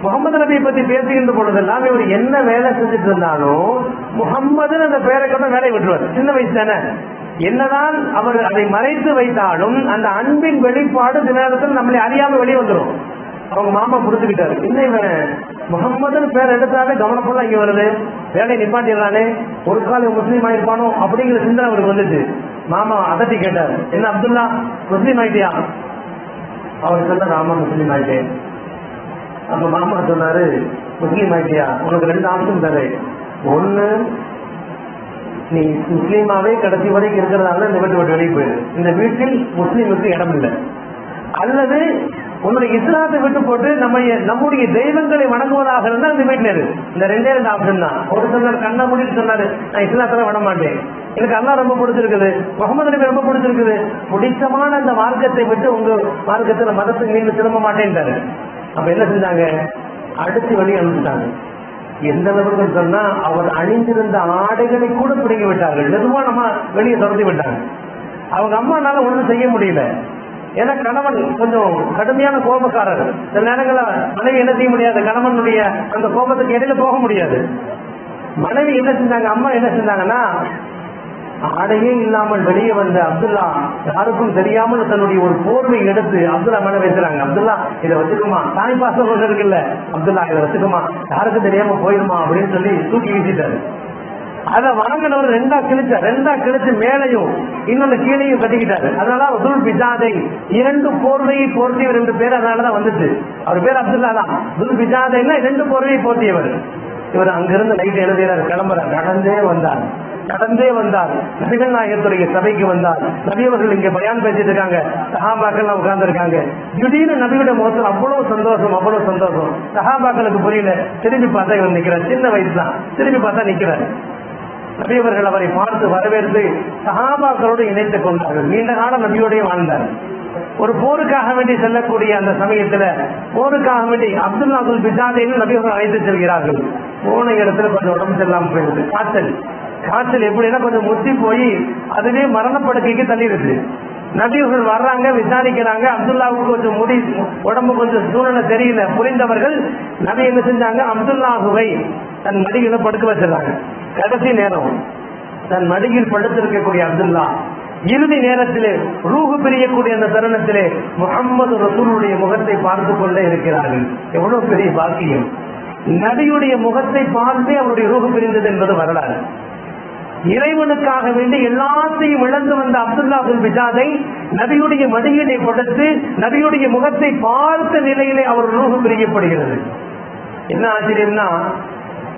முகமது நபியை பத்தி பேசுகின்ற பொழுதெல்லாம் இவர் என்ன வேலை செஞ்சுட்டு இருந்தாலும் முகம்மதுன்னு அந்த பேரை கொண்ட வேலையை விட்டுருவார். சின்ன வயசு தானே, என்னதான் அவர் அதை மறைத்து வைத்தாலும் அந்த அன்பின் வெளிப்பாடு தினத்தில் நம்மளை அறியாம வெளியே வந்துடும். அவங்க மாமா புரிஞ்சுக்கிட்டாரு, என்ன இவன் முகம்மதுன்னு பேர் எடுத்தாலே கவனப்படலாம் இங்க வருது, வேலையை நிப்பாட்டிடுறானே, ஒரு கால முஸ்லீம் ஆயிருப்பானோ அப்படிங்கிற சிந்தனை அவருக்கு வந்துச்சு. மாமா அதட்டி கேட்டார், என்ன அப்துல்லா முஸ்லீம் ஆயிட்டியா? அவர் சொன்னார், ஆமா முஸ்லீம் ஆயிட்டேன். அப்ப மாமா சொன்னாரு, முஸ்லீம் ஆயிட்டியா, உனக்கு 2 ஆப்ஷன் தரே. ஒண்ணு, நீ முஸ்லீமாவே கடைசி வரைக்கும் இருக்கிறதால இந்த வீட்டு விட்டு வெளியே போயிடு, இந்த வீட்டில் முஸ்லீமுக்கு இடம் இல்லை. அல்லது உன்னுடைய இஸ்லாத்தை விட்டு போட்டு நம்முடைய தெய்வங்களை வணங்குவதாக இருந்தால் இந்த வீட்டில் இரு. இந்த 2 ஆப்ஷன் தான். ஒரு சொன்னார் கண்ணை மூடிட்டு சொன்னாரு, நான் இஸ்லாத்துல விட மாட்டேன், எனக்கு அல்லாஹ் ரொம்ப பிடிச்சிருக்குது, முகமது நபி ரொம்ப பிடிச்சிருக்குது, பிடிச்சமான அந்த மார்க்கத்தை விட்டு உங்க மார்க்கத்துல மதத்துக்கு நீங்க திரும்ப மாட்டேன்ட்டாரு. அப்ப என்ன செஞ்சாங்க, அடிச்சு வெளியே அனுப்பிட்டாங்க. எந்த அளவுக்கு சொன்னா அவர் அணிந்திருந்த ஆடைகளை கூட பிடிங்கி விட்டார்கள், நிர்வாணமா வெளியே துரத்தி விட்டாங்க. அவங்க அம்மானால ஒண்ணும் செய்ய முடியல. ஏன்னா கணவன் கொஞ்சம் கடுமையான கோபக்காரர். சில நேரங்களில் மனைவி என்ன செய்ய முடியாது, கணவனுடைய அந்த கோபத்துக்கு இடையில போக முடியாது. மனைவி என்ன செஞ்சாங்க, அம்மா என்ன செஞ்சாங்கன்னா, ஆடையே இல்லாமல் வெளியே வந்த அப்துல்லா யாருக்கும் தெரியாமல் தன்னுடைய ஒரு போர்வை எடுத்து அப்துல்லா மேல வைக்கிறாங்க. அப்துல்லா இதை வச்சுக்குமா, தாய் பாசம் இருக்குல்ல, அப்துல்லா இதை வச்சுக்குமா, யாருக்கும் தெரியாம போயிடுமா அப்படின்னு சொல்லி தூக்கி வீசிட்டாரு. அதை வாங்கினவர் ரெண்டா கிழிச்சு மேலையும் இன்னொன்னு கீழையும் கட்டிக்கிட்டாரு. அதனால துல் பிஜாதை, 2 போர்வையை போர்த்தியவர் என்று பேர். அதனாலதான் வந்துச்சு. அவர் பேர் அப்துல்லா தான். துல் பிஜாதைன்னா 2 போர்வையை போர்த்தியவர். இவர் அங்கிருந்து நைட் எழுதுகிறார், கிளம்புறார். கடந்தே வந்தார் நபிகள் நாயகத்துடைய சபைக்கு வந்தார். நபியவர்கள் இங்க பயான் பேசிட்டு இருக்காங்க, சஹாபாக்கள் உட்கார்ந்து இருக்காங்க. திடீர்னு நபியுடைய முகத்தில் அவ்வளவு சந்தோஷம். சஹாபாக்களுக்கு புரியல. திரும்பி பார்த்தா இவர் நிக்கிறார். சின்ன வயசு தான். திரும்பி பார்த்தா நிக்கிறார். நபியவர்கள் அவரை பார்த்து வரவேற்று சஹாபாக்களோடு இணைத்துக் கொண்டார்கள். நீண்ட காலம் நபியோடய வாழ்ந்தார். ஒரு போருக்காக வேண்டி செல்லக்கூடிய அந்த சமயத்துல போருக்காக வேண்டி அப்துல்லா துல் பிஜாதைன்னு நபியவர்கள் அழைத்து செல்கிறார்கள். போன இடத்துல கொஞ்சம் உடம்பு செல்லாமல் போயிடுது. காய்ச்சல் எப்படின்னா கொஞ்சம் முத்தி போய் அதுவே மரணப்படுக்கைக்கு தள்ளிடுது. நபியவர்கள் வர்றாங்க, விசாரிக்கிறாங்க. அப்துல்லாவுக்கு கொஞ்சம் உடம்பு கொஞ்சம் சூழ்நிலை தெரியல. புரிந்தவர்கள் நபி என்ன செஞ்சாங்க, அப்துல்லாஹுவை தன் மடியில படுக்க வச்சிருந்தாங்க. கடைசி நேரம் தன் மடியில் படுத்திருக்கக்கூடிய அப்துல்லா இறுதி நேரத்திலே ரூஹு பிரியக்கூடிய அந்த தருணத்திலே முஹம்மது ரசூலுடைய முகத்தை பார்த்து கொண்டே இருக்கிறார்கள். எவ்வளவு பெரிய பாக்கியம்! நபியுடைய முகத்தை பார்த்தே அவருடைய ரூஹு பிரிந்தது என்பது வரலாறு. இறைவனுக்காக வேண்டி எல்லாத்தையும் இழந்து வந்த அப்துல்லா துல் பிஜாதை நபியுடைய மடியினை கொடுத்து நபியுடைய முகத்தை பார்த்த நிலையிலே அவர் ரூஹு பிரியப்படுகிறது. என்ன ஆச்சரியம்னா,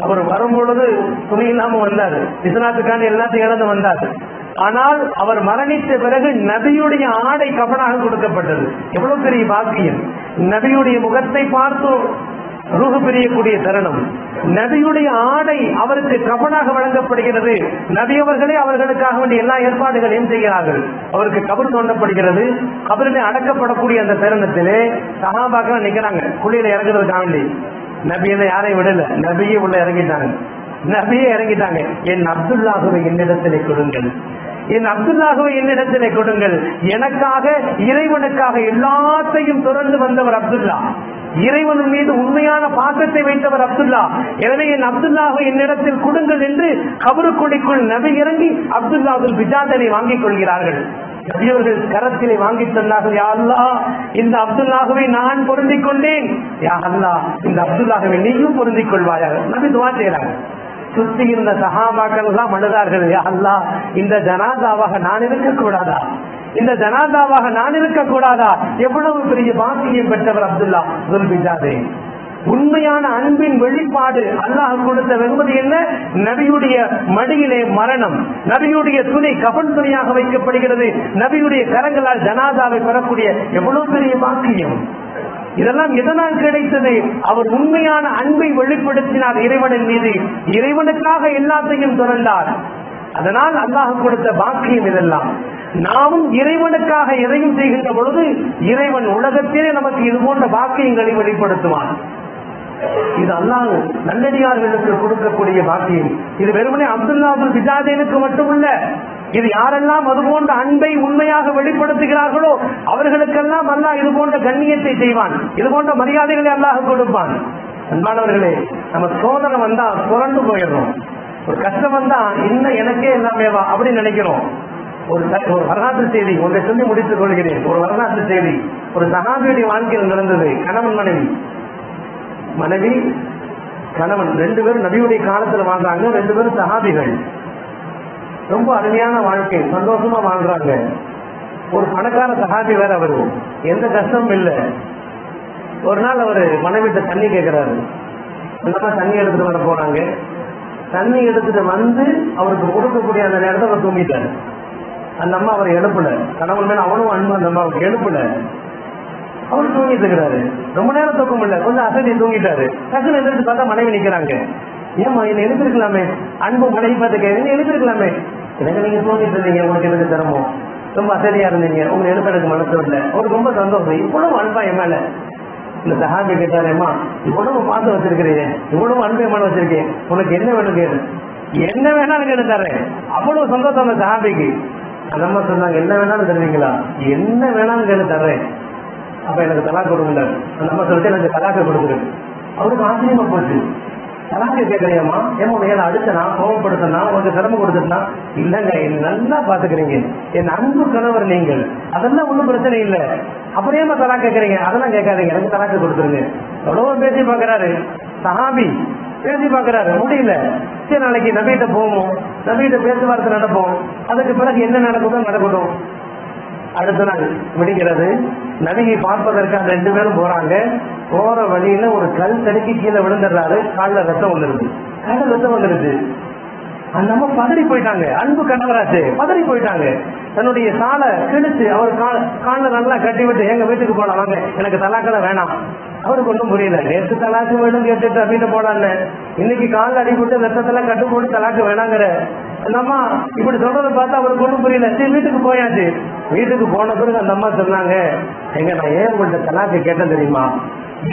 அவர் வரும்பொழுது துணி இல்லாம வந்தார். இஸ்லாத்துக்கான எல்லாத்தையும் இழந்து வந்தார். ஆனால் அவர் மரணித்த பிறகு நபியுடைய ஆடை கபனாக கொடுக்கப்பட்டது. எவ்வளவு பெரிய பாக்கியம்! நபியுடைய முகத்தை பார்த்து ரூஹு பிரியக்கூடிய தருணம். நபியுடைய ஆடை அவருக்கு கபனாக வழங்கப்படுகிறது. நபி அவர்களே அவர்களுக்காக வேண்டிய எல்லா ஏற்பாடுகளையும் செய்கிறார்கள். அவருக்கு கபர் தோண்டப்படுகிறது. கபரிலே அடக்கப்படக்கூடிய அந்த தருணத்திலே சஹாபாக்கள் நிக்கிறாங்க குழியில இறங்குறதுக்காக வேண்டி. நபியை யாரையும் விடல, நபியே உள்ள இறங்கிட்டாங்க. என் அப்துல்லாஹுவை என்னிடத்திலே கொடுங்கள், எனக்காக இறைவனுக்காக எல்லாத்தையும் தொடர்ந்து வந்தவர் அப்துல்லா. இறைவன் மீது உண்மையான பாசத்தை வைத்தவர் அப்துல்லா. எனவே என் அப்துல்லாஹை என்னிடத்தில் கொடுங்கள் என்று கபருக்குழிக்குள் நபி இறங்கி அப்துல்லா துல் பிஜாதனை வாங்கிக் கொள்கிறார்கள். நபியவர்கள் கரத்திலே வாங்கி தந்தார்கள். யா அல்லாஹ், இந்த அப்துல்லாஹுவை நான் பொருந்திக் கொண்டேன். யா அல்லாஹ், இந்த அப்துல்லாஹுவை நீயும் பொருந்திக் கொள்வாயாக. நபி துஆ செய்கிறாங்க. சுத்தி இருந்த சஹாபாக்கள் எல்லாம் அழுதார்கள். யா அல்லாஹ், இந்த ஜனாதாவாக நான் இருக்கக்கூடாதா? எவ்வளவு பெரிய பாக்கியம் பெற்றவர் அப்துல்லா துல் பிஜாதை. உண்மையான அன்பின் வெளிப்பாடு. அல்லாஹ் கொடுத்த வெகுமதி என்ன? நபியுடைய மடியிலே மரணம். நபியுடைய துணி கஃன் துணியாக வைக்கப்படுகிறது. நபியுடைய கரங்களால் ஜனாதாவை பெறக்கூடிய எவ்வளவு பெரிய பாக்கியம்! இதெல்லாம் எதனால் கிடைத்தது? அவர் உண்மையான அன்பை வெளிப்படுத்தினார் இறைவனின் மீது. இறைவனுக்காக எல்லாத்தையும் துறந்தார். அதனால் அல்லாஹ் கொடுத்த பாக்கியம் இதெல்லாம். நாமும் இறைவனுக்காக எதையும் செய்கின்ற பொழுது இறைவன் உலகத்திலே நமக்கு இது போன்ற பாக்கியங்களை வெளிப்படுத்துவான். இது அல்லாஹ் நல்லடியார்களுக்கு கொடுக்கக்கூடிய பாக்கியம். இது வெறுமனே அப்துல்லா துல் பிஜாதைனுக்கு மட்டுமல்ல, இது யாரெல்லாம் அது போன்ற அன்பை உண்மையாக வெளிப்படுத்துகிறார்களோ அவர்களுக்கெல்லாம் அல்லாஹ் இது போன்ற கண்ணியத்தை செய்வான். இது போன்ற மரியாதைகளை அல்லாஹ் கொடுப்பான். அன்பானவர்களே, நம்ம சோதனை வந்தா புரண்டு போயிடுறோம். ஒரு கஷ்டம் வந்தா இன்னும் எனக்கே எல்லாமேவா அப்படின்னு நினைக்கிறோம். ஒரு வரலாற்று செய்தி ஒன்றை சொல்லி முடித்துக் கொள்கிறேன். ஒரு வரலாற்று செய்தி ஒரு சஹாபியுடைய வாழ்க்கையில் நடந்தது. கணவன் மனைவி கணவன் 2 பேரும் நபியுடைய காலத்துல வாழ்றாங்க. 2 பேரும் சஹாபிகள். ரொம்ப அருமையான வாழ்க்கை, சந்தோஷமா வாழ்றாங்க. ஒரு பணக்கார சஹாபி வேற. அவரு எந்த கஷ்டமும் இல்லை. ஒரு நாள் அவரு மனைவிட்ட தண்ணி கேட்கிறாரு. அந்த தண்ணி எடுத்துட்டு வர போறாங்க. தண்ணி எடுத்துட்டு வந்து அவருக்கு கொடுக்கக்கூடிய அந்த நேரத்தை அவர் தூங்கிட்டாரு. அந்த அம்மா அவரை எழுப்பல. கணவன் மேல அவனும் அன்பு அந்த அம்மாவுக்கு எழுப்பல. அவர் தூங்கிட்டு இருக்கிறாரு. ரொம்ப நேரம் தூக்கம் இல்லை, கொஞ்சம் அசதி தூங்கிட்டாரு. டக்குன்னு எதிர்த்து பார்த்தா மனைவி நிக்கிறாங்க. ஏமா என்ன எழுப்பிருக்கலாமே? அன்பு மனைவி பார்த்து கேட்க எழுப்பிருக்கலாமே. எனக்கு நீங்க தூங்கிட்டு இருந்தீங்க, உங்களுக்கு எனக்கு சிரமம், ரொம்ப அசதியா இருந்தீங்க, உங்களை எழுப்ப எனக்கு மனசு இல்லை. அவருக்கு ரொம்ப சந்தோஷம். இவ்வளவு அன்பா என் மேல. இந்த சஹாபி கேட்டாரேம்மா, இவ்வளவு பார்த்து வச்சிருக்கிறீங்க, இவ்வளவு அன்பை மேல வச்சிருக்கேன், உனக்கு என்ன வேணும் கேடு, என்ன வேணாலும் கேட்டு தர்றேன். அவ்வளவு சந்தோஷம் அந்த சஹாபிக்கு. அந்த அம்மா சொன்னாங்க, என்ன வேணாலும் தருவீங்களா? என்ன வேணாலும் கேட்டு தர்றேன். அப்ப எனக்கு தலாக்கு கொடுங்க. அந்த அம்மா சொல்லிட்டு எனக்கு தலாக்கை கொடுத்துரு. அவருக்கு ஆச்சரியமா போச்சு. தலாக்கு கேட்கறியம்மா? ஏமா உன்னை அடிச்சனா, கோபப்படுத்தினா, உனக்கு சிரமம் கொடுத்துட்டா? இல்லைங்க, என்ன நல்லா பாத்துக்கிறீங்க, என் அன்பு கணவர் நீங்கள், அதெல்லாம் ஒன்றும் பிரச்சனை இல்லை. அப்புறம் ஏமா தலாக்கு கேட்கறீங்க? அதெல்லாம் கேட்காதீங்க, எனக்கு தலாக்கு கொடுத்துருங்க. எவ்வளவு பேசி பாக்குறாரு சஹாபி. பேசி பாக்குறாரு, முடியல. சரி, நாளைக்கு நபிகிட்ட போவோம், நபிகிட்ட பேச்சுவார்த்தை நடப்போம், அதுக்கு பிறகு என்ன நடக்குதோ நடக்கட்டும். அடுத்த நாள் விடுகிறது, நபியை பார்ப்பதற்காக 2 பேரும் போறாங்க. போற வழியில ஒரு கல் தடுக்கி கீழே விழுந்துடுறாரு, காலில் ரத்தம் வந்துருது. காலில் ரத்தம் வந்துருது. அந்த அம்மா பதறி போயிட்டாங்க, அன்பு கணவராச்சு, பதறி போயிட்டாங்க. தன்னுடைய சாலை கிழிச்சு அவர் காலில் நல்லா கட்டி விட்டு எங்க வீட்டுக்கு போலாம் வாங்க, எனக்கு தலாக்கல வேணாம். அவருக்கு ஒன்றும் புரியல. நேற்று தலாக்கு வேணும் கேட்டுட்டு அப்படின்னு போடான்னு, இன்னைக்கு காலில் அடிபட்டு ரத்தத்தெல்லாம் கட்டு போட்டு தலாக்கு வேணாங்கிற அந்த அம்மா இப்படி சொல்றதை பார்த்தா அவருக்கு ஒன்றும் புரியல. சரி, வீட்டுக்கு போயாச்சு. வீட்டுக்கு போன பிறகு அந்த அம்மா சொன்னாங்க, எங்க நான் ஏன் உங்கள்கிட்ட தலாக்கு கேட்டேன் தெரியுமா?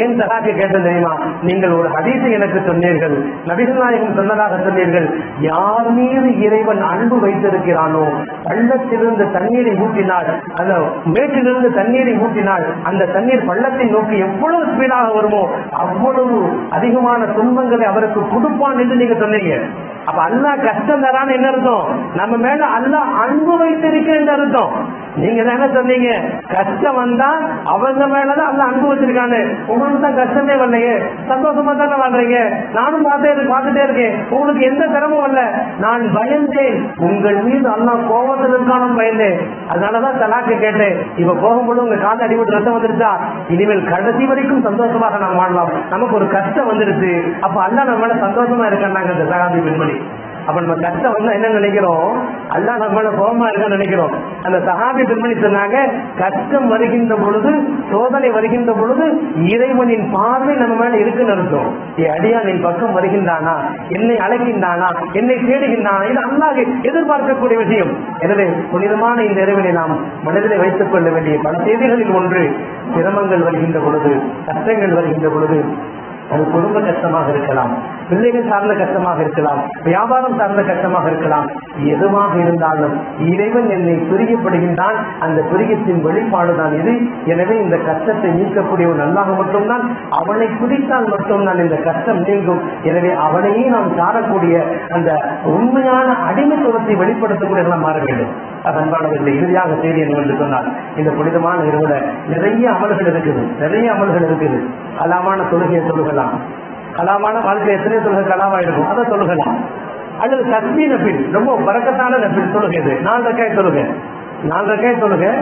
ஏன் தலாக்கு கேட்டேன் தெரியுமா? நீங்கள் ஒரு ஹதீஸை எனக்கு சொன்னீர்கள், நபிகள் நாயகம் சொன்னதாக சொன்னீர்கள், யார் மீது இறைவன் அன்பு வைத்திருக்கிறானோ பள்ளத்திலிருந்து தண்ணீரை ஊற்றினாள், அந்த மேட்டிலிருந்து தண்ணீரை ஊற்றினாள், அந்த தண்ணீர் பள்ளத்தை நோக்கி எவ்வளவு ஸ்பீடாக வருமோ அவ்வளவு அதிகமான துன்பங்களை அவருக்கு கொடுப்பான் என்று நீங்க சொன்னீங்க. அப்ப அல்லாஹ் கஷ்டம் தரான்னு என்ன அர்த்தம்? நம்ம மேல அல்லாஹ் அன்பு வைத்திருக்கிறேன் அர்த்தம். நீங்க தானே சொன்னீங்க, கஷ்டம் வந்தா அவங்க மேலதான் அல்லாஹ் அன்பு வச்சிருக்கானு. உங்களுக்கு தான் கஷ்டமே வரலையே, சந்தோஷமா தானே வாழ்றீங்க. நானும் பார்த்துட்டே இருக்கேன், உங்களுக்கு எந்த சிரமம் வரல. நான் பயந்தேன், உங்கள் மீது அல்லாஹ் கோபத்தில் இருக்கானும் பயந்தேன், அதனாலதான் தலாக்கு கேட்டேன். இப்ப போகும்போது உங்க கால அடிபட்டு ரத்தம் வந்துருச்சா, இனிமேல் கடைசி வரைக்கும் சந்தோஷமாக நாம் வாழலாம். நமக்கு ஒரு கஷ்டம் வந்துருச்சு, அப்ப அல்லாஹ் நம்ம மேல சந்தோஷமா இருக்காங்க அந்த சகாபி பெண்மணி. அப்ப நம்ம கஷ்டம் வந்து என்ன நினைக்கிறோம்? அல்லாஹ் நம்ம மேல கோபமா இருக்கான்னு நினைக்கிறோம். அந்த சஹாபி பெண்மணி சொன்னாங்க, கஷ்டம் வருகின்ற பொழுது, சோதனை வருகின்ற பொழுது இறைவனின் பார்வை நம்ம மேல இருக்குன்னு அர்த்தம். அடியான் என் பக்கம் வருகின்றானா, என்னை அழைக்கின்றானா, என்னை தேடுகின்றானா, இது அல்லாஹ் எதிர்பார்க்கக்கூடிய விஷயம். எனவே புனிதமான இந்த இறைவனை நாம் மனதிலே வைத்துக் கொள்ள வேண்டிய பல செய்திகளில் ஒன்று, சிரமங்கள் வருகின்ற பொழுது, கஷ்டங்கள் வருகின்ற பொழுது, அது குடும்ப கஷ்டமாக இருக்கலாம், பிள்ளைகள் சார்ந்த கஷ்டமாக இருக்கலாம், வியாபாரம் சார்ந்த கஷ்டமாக இருக்கலாம், எதுவாக இருந்தாலும் இறைவன் என்னை பிரியப்படுகின்றான், அந்த பிரியத்தின் வெளிப்பாடுதான் இது. எனவே இந்த கஷ்டத்தை நீக்கக்கூடிய ஒரு அல்லாஹ் மட்டும்தான், அவனை பிடித்தால் மட்டும்தான் இந்த கஷ்டம் நீங்கும். எனவே அவனையே நாம் சாரக்கூடிய அந்த உண்மையான அடிமைத்துவத்தை வெளிப்படுத்தக்கூடியவர்களாக மாற வேண்டும். அன்பானவர்களை, இறுதியாக செய்தி என்று சொன்னால், இந்த புனிதமான இரவுல நிறைய அமல்கள் இருக்குது, நிறைய அமல்கள் இருக்குது. கலாமான தொழுகையை தொழுகலாம், கலாமான வாழ்க்கை எத்தனை தொழுகை கலாமா இருக்கும் அதை தொழுகலாம். அல்லது தஸ்பீஹ் நஃபில், ரொம்ப பரக்கத்தான நஃபில் தொழுகை, 4 ரக்காயத் தொழுகை, 4 ரக்காயத் தொழுகை.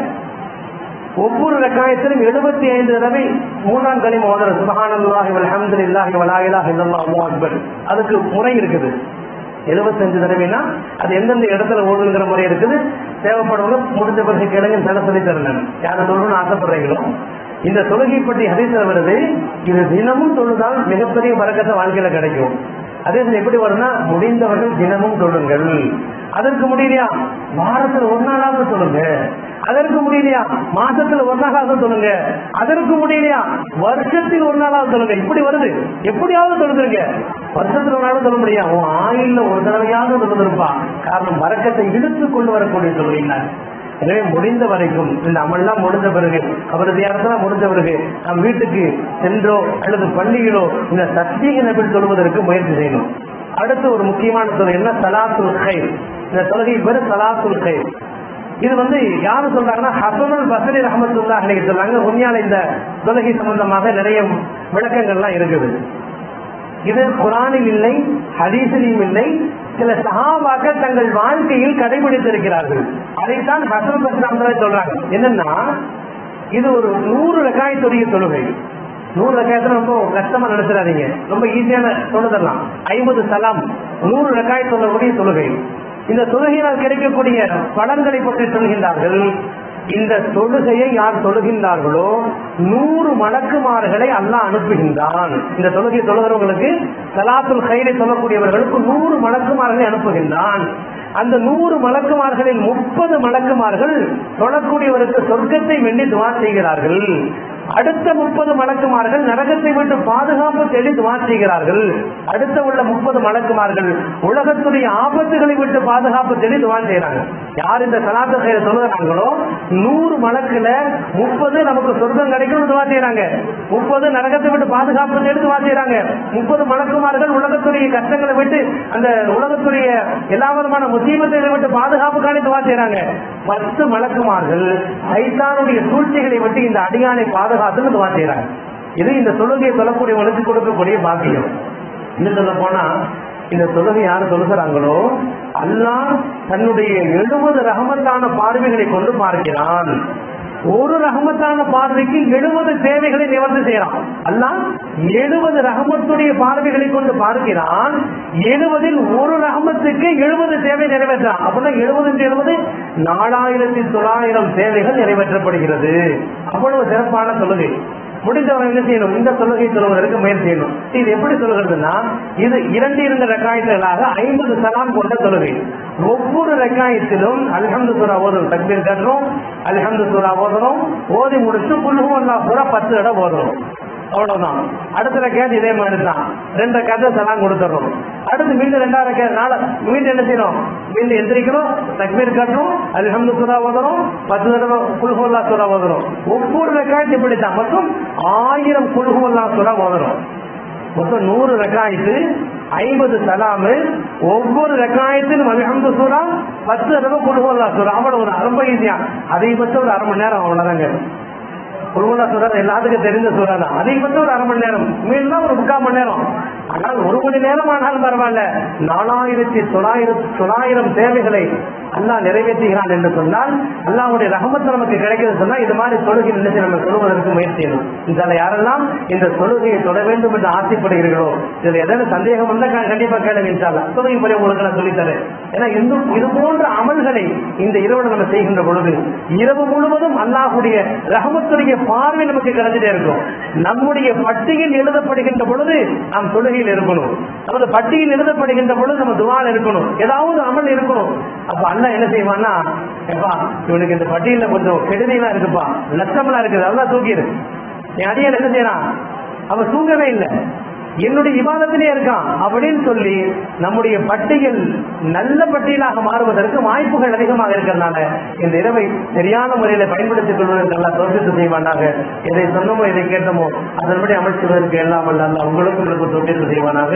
ஒவ்வொரு ரக்காயத்திலும் 75 தடவை 3ஆம் கலிமா ஓதுறது, சுப்ஹானல்லாஹி வல்ஹம்துலில்லாஹி வலா இலாஹ இல்லல்லாஹ் அல்லாஹு அக்பர். அதுக்கு முறை இருக்குது. 75 தடவைனா அது எந்தெந்த இடத்துல ஓடுங்கிற முறை இருக்குது. தேவைப்படுவங்க முடிஞ்ச பிறகு கேளுங்க, தலை சொல்லி தரணும். யாரை தொழுன்னு ஆசைப்படுறீங்களோ இந்த தொழுகை பற்றி ஹதீஸ்ல வருது, இது தினமும் தொழுதால் மிகப்பெரிய பரக்கத்தை வாழ்க்கையில கிடைக்கும். அதே எப்படி வரும்னா, முடிந்தவர்கள் தினமும் தொழுங்கள். அதற்கு முடியலையா வாரத்தில் 1 நாளாவது சொல்லுங்க. அதற்கு முடியலையா மாசத்துல 1 நாளாவது சொல்லுங்க. அதற்கு முடியலையா வருஷத்தில் 1 நாளாவது சொல்லுங்க. இப்படி வருது, எப்படியாவது சொல்லுங்க. வருஷத்துல 1 நாளும் சொல்ல முடியாது, ஆயில்ல ஒரு தடவையாவது சொல்லிருப்பா. காரணம் பரக்கத்தை இழுத்து கொண்டு வரக்கூடிய சொல்லுவீங்க. எனவே முடிந்த வரைக்கும் இந்த அமல்லாம் முடிந்த பிறகு, அவரது இடத்துல முடிந்த பிறகு நம் வீட்டுக்கு சென்றோ அல்லது பள்ளியிலோ இந்த தஸ்பீஹ் நஃபில் சொல்வதற்கு முயற்சி செய்யணும். அடுத்து ஒரு முக்கியமான தொகை என்ன, ஸலாத்துல் கைர். இந்த தொகை பேரு ஸலாத்துல் கைர். இது யாரு சொல்றாங்கன்னா, ஹஸனுல் பஸ்ரி ரஹ்மத்துல்லாஹி அலைஹி சொல்றாங்க. உண்மையான இந்த தொகை சம்பந்தமாக நிறைய விளக்கங்கள்லாம் இருக்குது. இது குர்ஆனில் இல்லை, ஹதீஸிலும் இல்லை. சில சஹாபாக்கள் தங்கள் வாழ்க்கையில் கடைபிடித்திருக்கிறார்கள். அதைத்தான் ஹஸன் பஸ்ரி ரஹ்மத்துல்லாஹி சொல்றாங்க. என்னன்னா, இது ஒரு 100 ரக்காயத்துடைய தொழுகை. 100 ரக்காயத்துல ரொம்ப கஷ்டமா நடத்துறாதீங்க, ரொம்ப ஈஸியான தொழுதெல்லாம். 50 சலாம், 100 ரக்காயத் சொல்லக்கூடிய தொழுகை. இந்த தொழுகையினால் கிடைக்கக்கூடிய பலன்களை பற்றி சொல்கின்றார்கள். இந்த தொழுகையை யார் தொழுகின்றார்களோ 100 மலக்குமார்களை அல்லாஹ் அனுப்புகின்றான். இந்த தொழுகை தொழுகிறவங்களுக்கு, ஸலாத்துல் கைரை சொல்லக்கூடியவர்களுக்கு 100 மலக்குமார்களை அனுப்புகின்றான். அந்த 100 மலக்குமார்களில் 30 மலக்குமார்கள் தொழக்கூடியவருக்கு சொர்க்கத்தை வேண்டி துஆ செய்கிறார்கள். அடுத்த 30 மலக்குமார்கள் நரகத்தை விட்டு பாதுகாப்பு தேடி துஆ செய்கிறார்கள். அடுத்த உள்ள 30 மலக்குமார்கள் உலகத்துடைய ஆபத்துகளை விட்டு பாதுகாப்பு தேடி துஆ செய்யறாங்க. யார் இந்த ஸலாத்துல் கைரை சொல்றாங்களோ 100 மலக்குல 30 நமக்கு சொர்க்கம் கிடைக்கணும்னு துஆ செய்யறாங்க, 30 நரகத்தை விட்டு பாதுகாப்பு தேடி துஆ செய்யறாங்க. 30 மலக்குமார்கள் உலகத்துடைய கஷ்டங்களை விட்டு, அந்த உலகத்துடைய எல்லா விதமான முசீபத்தை விட்டு பாதுகாப்புக்கான துஆ செய்யறாங்க. 10 மலக்குமார்கள் சைத்தானுடைய சூழ்ச்சிகளை விட்டு இந்த அடியானை பாதுகாத்துன்னு துஆ செய்யறாங்க. இது இந்த தொழுகையை சொல்லக்கூடியவங்களுக்கு கொடுக்கக்கூடிய பாக்கியம். இன்னும் சொல்ல போனா இந்த தொழுகை யாரு தொழுகிறாங்களோ அல்லாஹ் தன்னுடைய 70 ரஹமத்தான பார்வைகளை கொண்டு பார்க்கிறான். ஒரு ரஹமத்தான பார்வைக்கு 70 தேவைகளை நிவர்த்தி செய்யறான். அல்லாஹ் 70 ரஹமத்துடைய பார்வைகளை கொண்டு பார்க்கிறான். 70 ஒரு ரஹமத்துக்கு 70 தேவை நிறைவேற்றான். அப்படின்னா 70 4900 தேவைகள் நிறைவேற்றப்படுகிறது. அவ்வளவு சிறப்பான தொழுகை. முடிந்தவரை என்ன செய்யணும்? இந்த தொழுகை தொழுவதற்கு முயற்சி செய்யணும். இது எப்படி சொல்லுகிறதுனா, இது 2 ரக்காயத்துகளாக 50 சலாம் கொண்ட தொழுகை. ஒவ்வொரு ரக்காயத்திலும் அல்ஹம்து சூரா ஓதுறோம், தக்பீர் கட்டுறோம், அல்ஹம்து சூரா ஓதுறோம், ஓதி முடிச்சு குல் ஹுவல்லாஹ் சூரா 10 தடவை ஓதுறோம். அவ்வளவுதான். அடுத்த ரக்காயத்து இதே மாதிரி தான், 2 ரக்காயத்தை சலாம் கொடுத்துறோம். அடுத்து மீண்டும் 2வது ரக்காயத்து மீண்டும் என்ன செய்யணும்? மீண்டும் எந்திரிக்கணும், தக்பீர் கட்டணும், அல்ஹம்து சூரா ஓதுறோம், 10 தடவை குல் ஹுவல்லாஹ் சூரா ஓதுறோம். ஒவ்வொரு ரக்காயத்து இப்படித்தான். மொத்தம் 1000 குல் ஹுவல்லாஹ் சூரா ஓதுறோம். மொத்தம் 100 ரக்காயத்து, 50 சலாமு, ஒவ்வொரு ரக்காயத்திலும் அல்ஹம்து சூரா, 10 தடவை குல் ஹுவல்லாஹ் சூரா. அவ்வளவு ஒரு ரொம்ப ஈஸியா. அதிகபட்சம் ஒரு 1/2 மணி நேரம். அவ்வளவுதாங்க. குருவலா சூரா எல்லாத்துக்கும் தெரிஞ்ச சூறா தான். அதிகபட்சம் ஒரு 1/2 மணி நேரம், மீண்டும் ஒரு 3/4 மணி நேரம். ஆனால் 1 மணி நேரம் ஆனாலும் பரவாயில்ல. 4900 தேவைகளை அல்லாஹ் நிறைவேற்றுகிறான் என்று சொன்னால், அல்லாஹ்வுடைய ரஹமத் நமக்கு கிடைக்கிறது சொன்னா, இது மாதிரி தொழுகை நினைச்சு நம்ம சொல்லுவதற்கு முயற்சி செய்யணும். இதில் யாரெல்லாம் இந்த தொழுகையை தொட வேண்டும் என்று ஆசைப்படுகிறீர்களோ, இதுல ஏதாவது சந்தேகம் வந்தா கண்டிப்பா கேளுங்க. இன்ஷால்லா தொழுகை முறை உங்களுக்கு நான் சொல்லித்தரேன். ஏன்னா இது போன்ற அமல்களை இந்த இரவு நம்ம செய்கின்ற பொழுது இரவு முழுவதும் அல்லாஹ்வுடைய ரஹமத்துடைய பார்வை நமக்கு கிடைச்சிட்டே இருக்கும். நம்முடைய பட்டியல் எழுதப்படுகின்ற பொழுது நாம் தொழுகையில் இருக்கணும். நமது பட்டியல் எழுதப்படுகின்ற பொழுது நம்ம துஆல இருக்கணும். ஏதாவது அமல் இருக்கணும். அப்ப அல்லாஹ் என்ன செய்வான்னா, இவனுக்கு இந்த பட்டியல கொஞ்சம் கெடுதியெல்லாம் இருக்குப்பா, லட்சமெல்லாம் இருக்குது, அதெல்லாம் தூக்கிடு. என் அடியால் என்ன செய்யறான்? அவன் தூங்கவே இல்லை, என்னுடைய இபாதத்திலே இருக்கான் அப்படின்னு சொல்லி நம்முடைய பட்டியல் நல்ல பட்டியலாக மாறுவதற்கு வாய்ப்புகள் அதிகமாக இருக்கிறதுனால இந்த இரவை சரியான முறையில பயன்படுத்திக் கொள்வதற்கு நல்லா தோற்றத்தை செய்வானாக. எதை சொன்னமோ எதை கேட்டமோ அதன்படி அமைச்சுவதற்கு எல்லாம் அல்ல உங்களுக்கும் தோற்றத்தை செய்வானாக.